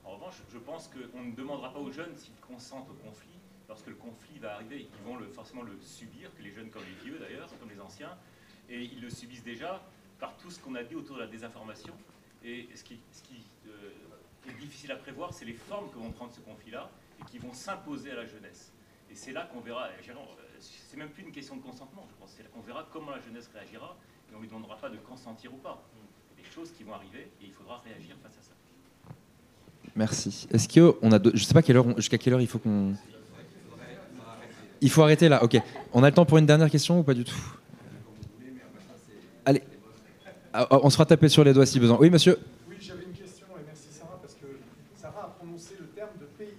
G: En revanche, je pense qu'on ne demandera pas aux jeunes s'ils consentent au conflit. Lorsque le conflit va arriver, ils vont forcément le subir, que les jeunes comme les vieux d'ailleurs, comme les anciens, et ils le subissent déjà par tout ce qu'on a dit autour de la désinformation. Et ce qui est difficile à prévoir, c'est les formes que vont prendre ce conflit-là et qui vont s'imposer à la jeunesse. Et c'est là qu'on verra, c'est même plus une question de consentement, je pense, c'est là qu'on verra comment la jeunesse réagira, et on ne lui demandera pas de consentir ou pas. Il y a des choses qui vont arriver et il faudra réagir face à ça.
A: Merci. Est-ce qu'on a... Je ne sais pas jusqu'à quelle heure il faut qu'on... Il faut arrêter là, ok. On a le temps pour une dernière question ou pas du tout? Allez. On se fera taper sur les doigts si besoin. Oui, monsieur.
H: Oui, j'avais une question, et merci Sarah, parce que Sarah a prononcé le terme de pays.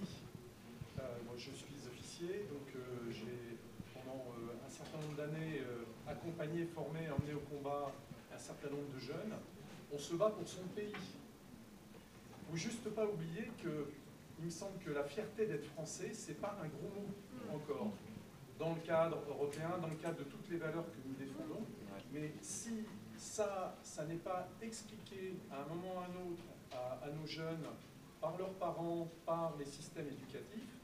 H: Moi, je suis officier, donc j'ai, pendant un certain nombre d'années, accompagné, formé, emmené au combat un certain nombre de jeunes. On se bat pour son pays. Il ne faut juste pas oublier que il me semble que la fierté d'être français, c'est pas un gros mot encore. Dans le cadre européen, dans le cadre de toutes les valeurs que nous défendons. Mais si ça n'est pas expliqué à un moment ou à un autre à nos jeunes, par leurs parents, par les systèmes éducatifs,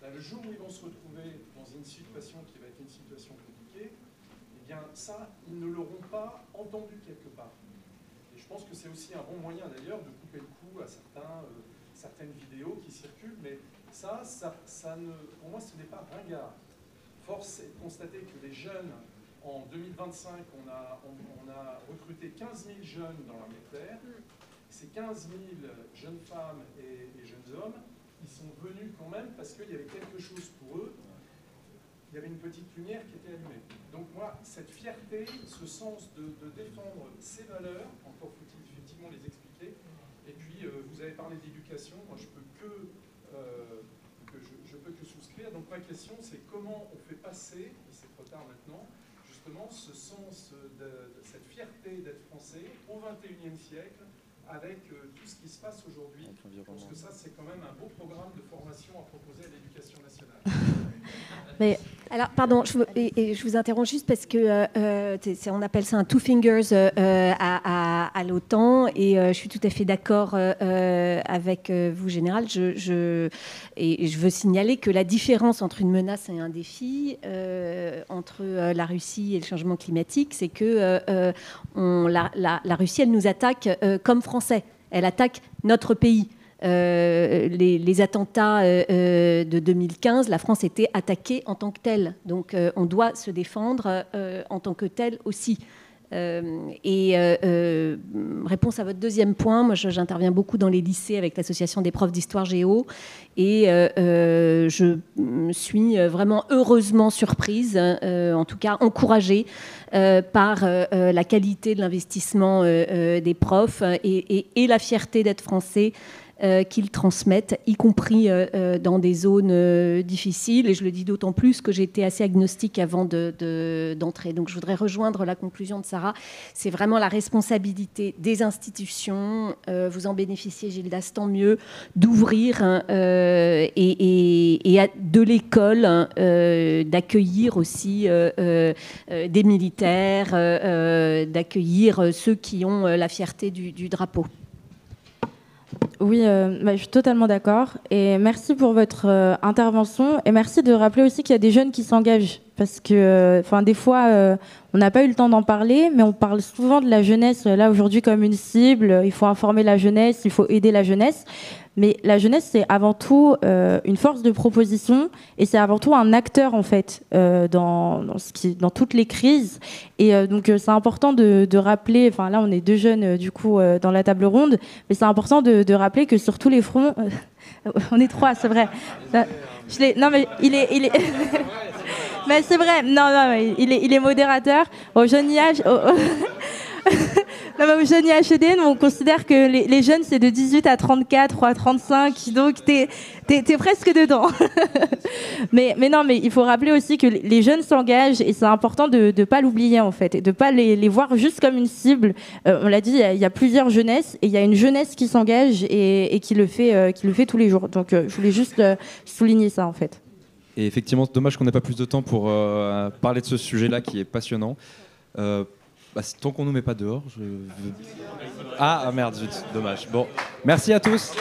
H: là, le jour où ils vont se retrouver dans une situation qui va être une situation compliquée, eh bien ça, ils ne l'auront pas entendu quelque part. Et je pense que c'est aussi un bon moyen d'ailleurs de couper le cou à certaines vidéos qui circulent, mais ça pour moi, ce n'est pas ringard. Force est de constater que les jeunes, en 2025, on a recruté 15 000 jeunes dans l'armée de terre. Ces 15 000 jeunes femmes et jeunes hommes, ils sont venus quand même parce qu'il y avait quelque chose pour eux. Il y avait une petite lumière qui était allumée. Donc moi, cette fierté, ce sens de défendre ces valeurs, encore faut-il effectivement les expliquer, puis, vous avez parlé d'éducation. Moi, je peux que souscrire. Donc, ma question, c'est comment on fait passer, et c'est trop tard maintenant, justement, ce sens de cette fierté d'être français au XXIe siècle, avec tout ce qui se passe aujourd'hui. Je pense que ça, c'est quand même un beau programme de formation à proposer à l'éducation nationale.
D: Mais, alors, pardon, je vous interromps juste parce que on appelle ça un two fingers à l'OTAN, et je suis tout à fait d'accord avec vous, Général. Et je veux signaler que la différence entre une menace et un défi, entre la Russie et le changement climatique, c'est que la Russie, elle nous attaque comme Français. Elle attaque notre pays. Les attentats de 2015, la France était attaquée en tant que telle. Donc on doit se défendre en tant que telle aussi. Réponse à votre deuxième point, moi j'interviens beaucoup dans les lycées avec l'association des profs d'histoire géo, et je suis vraiment heureusement surprise, en tout cas encouragée par la qualité de l'investissement des profs et la fierté d'être français qu'ils transmettent, y compris dans des zones difficiles. Et je le dis d'autant plus que j'étais assez agnostique avant d'entrer. Donc je voudrais rejoindre la conclusion de Sarah. C'est vraiment la responsabilité des institutions, vous en bénéficiez, Gildas, tant mieux, d'ouvrir et de l'école, d'accueillir aussi des militaires, d'accueillir ceux qui ont la fierté du drapeau.
B: Oui, je suis totalement d'accord. Et merci pour votre intervention. Et merci de rappeler aussi qu'il y a des jeunes qui s'engagent. Parce que des fois, on n'a pas eu le temps d'en parler, mais on parle souvent de la jeunesse, là, aujourd'hui, comme une cible. Il faut informer la jeunesse, il faut aider la jeunesse. Mais la jeunesse, c'est avant tout une force de proposition, et c'est avant tout un acteur, en fait, dans toutes les crises. Et donc, c'est important de rappeler, là, on est deux jeunes, du coup, dans la table ronde, mais c'est important de rappeler que sur tous les fronts, on est trois, c'est vrai. Non, mais il est... Mais c'est vrai, non, il est modérateur. Au jeune IH... Au jeune IHED, on considère que les jeunes, c'est de 18 à 34 ou à 35, donc t'es presque dedans. mais il faut rappeler aussi que les jeunes s'engagent, et c'est important de ne pas l'oublier, en fait, et de ne pas les voir juste comme une cible. On l'a dit, il y a plusieurs jeunesses, et il y a une jeunesse qui s'engage et qui le fait tous les jours. Donc je voulais juste souligner ça, en fait.
A: Et effectivement, c'est dommage qu'on n'ait pas plus de temps pour parler de ce sujet-là qui est passionnant. Tant qu'on ne nous met pas dehors, Ah merde, zut, dommage. Bon, merci à tous.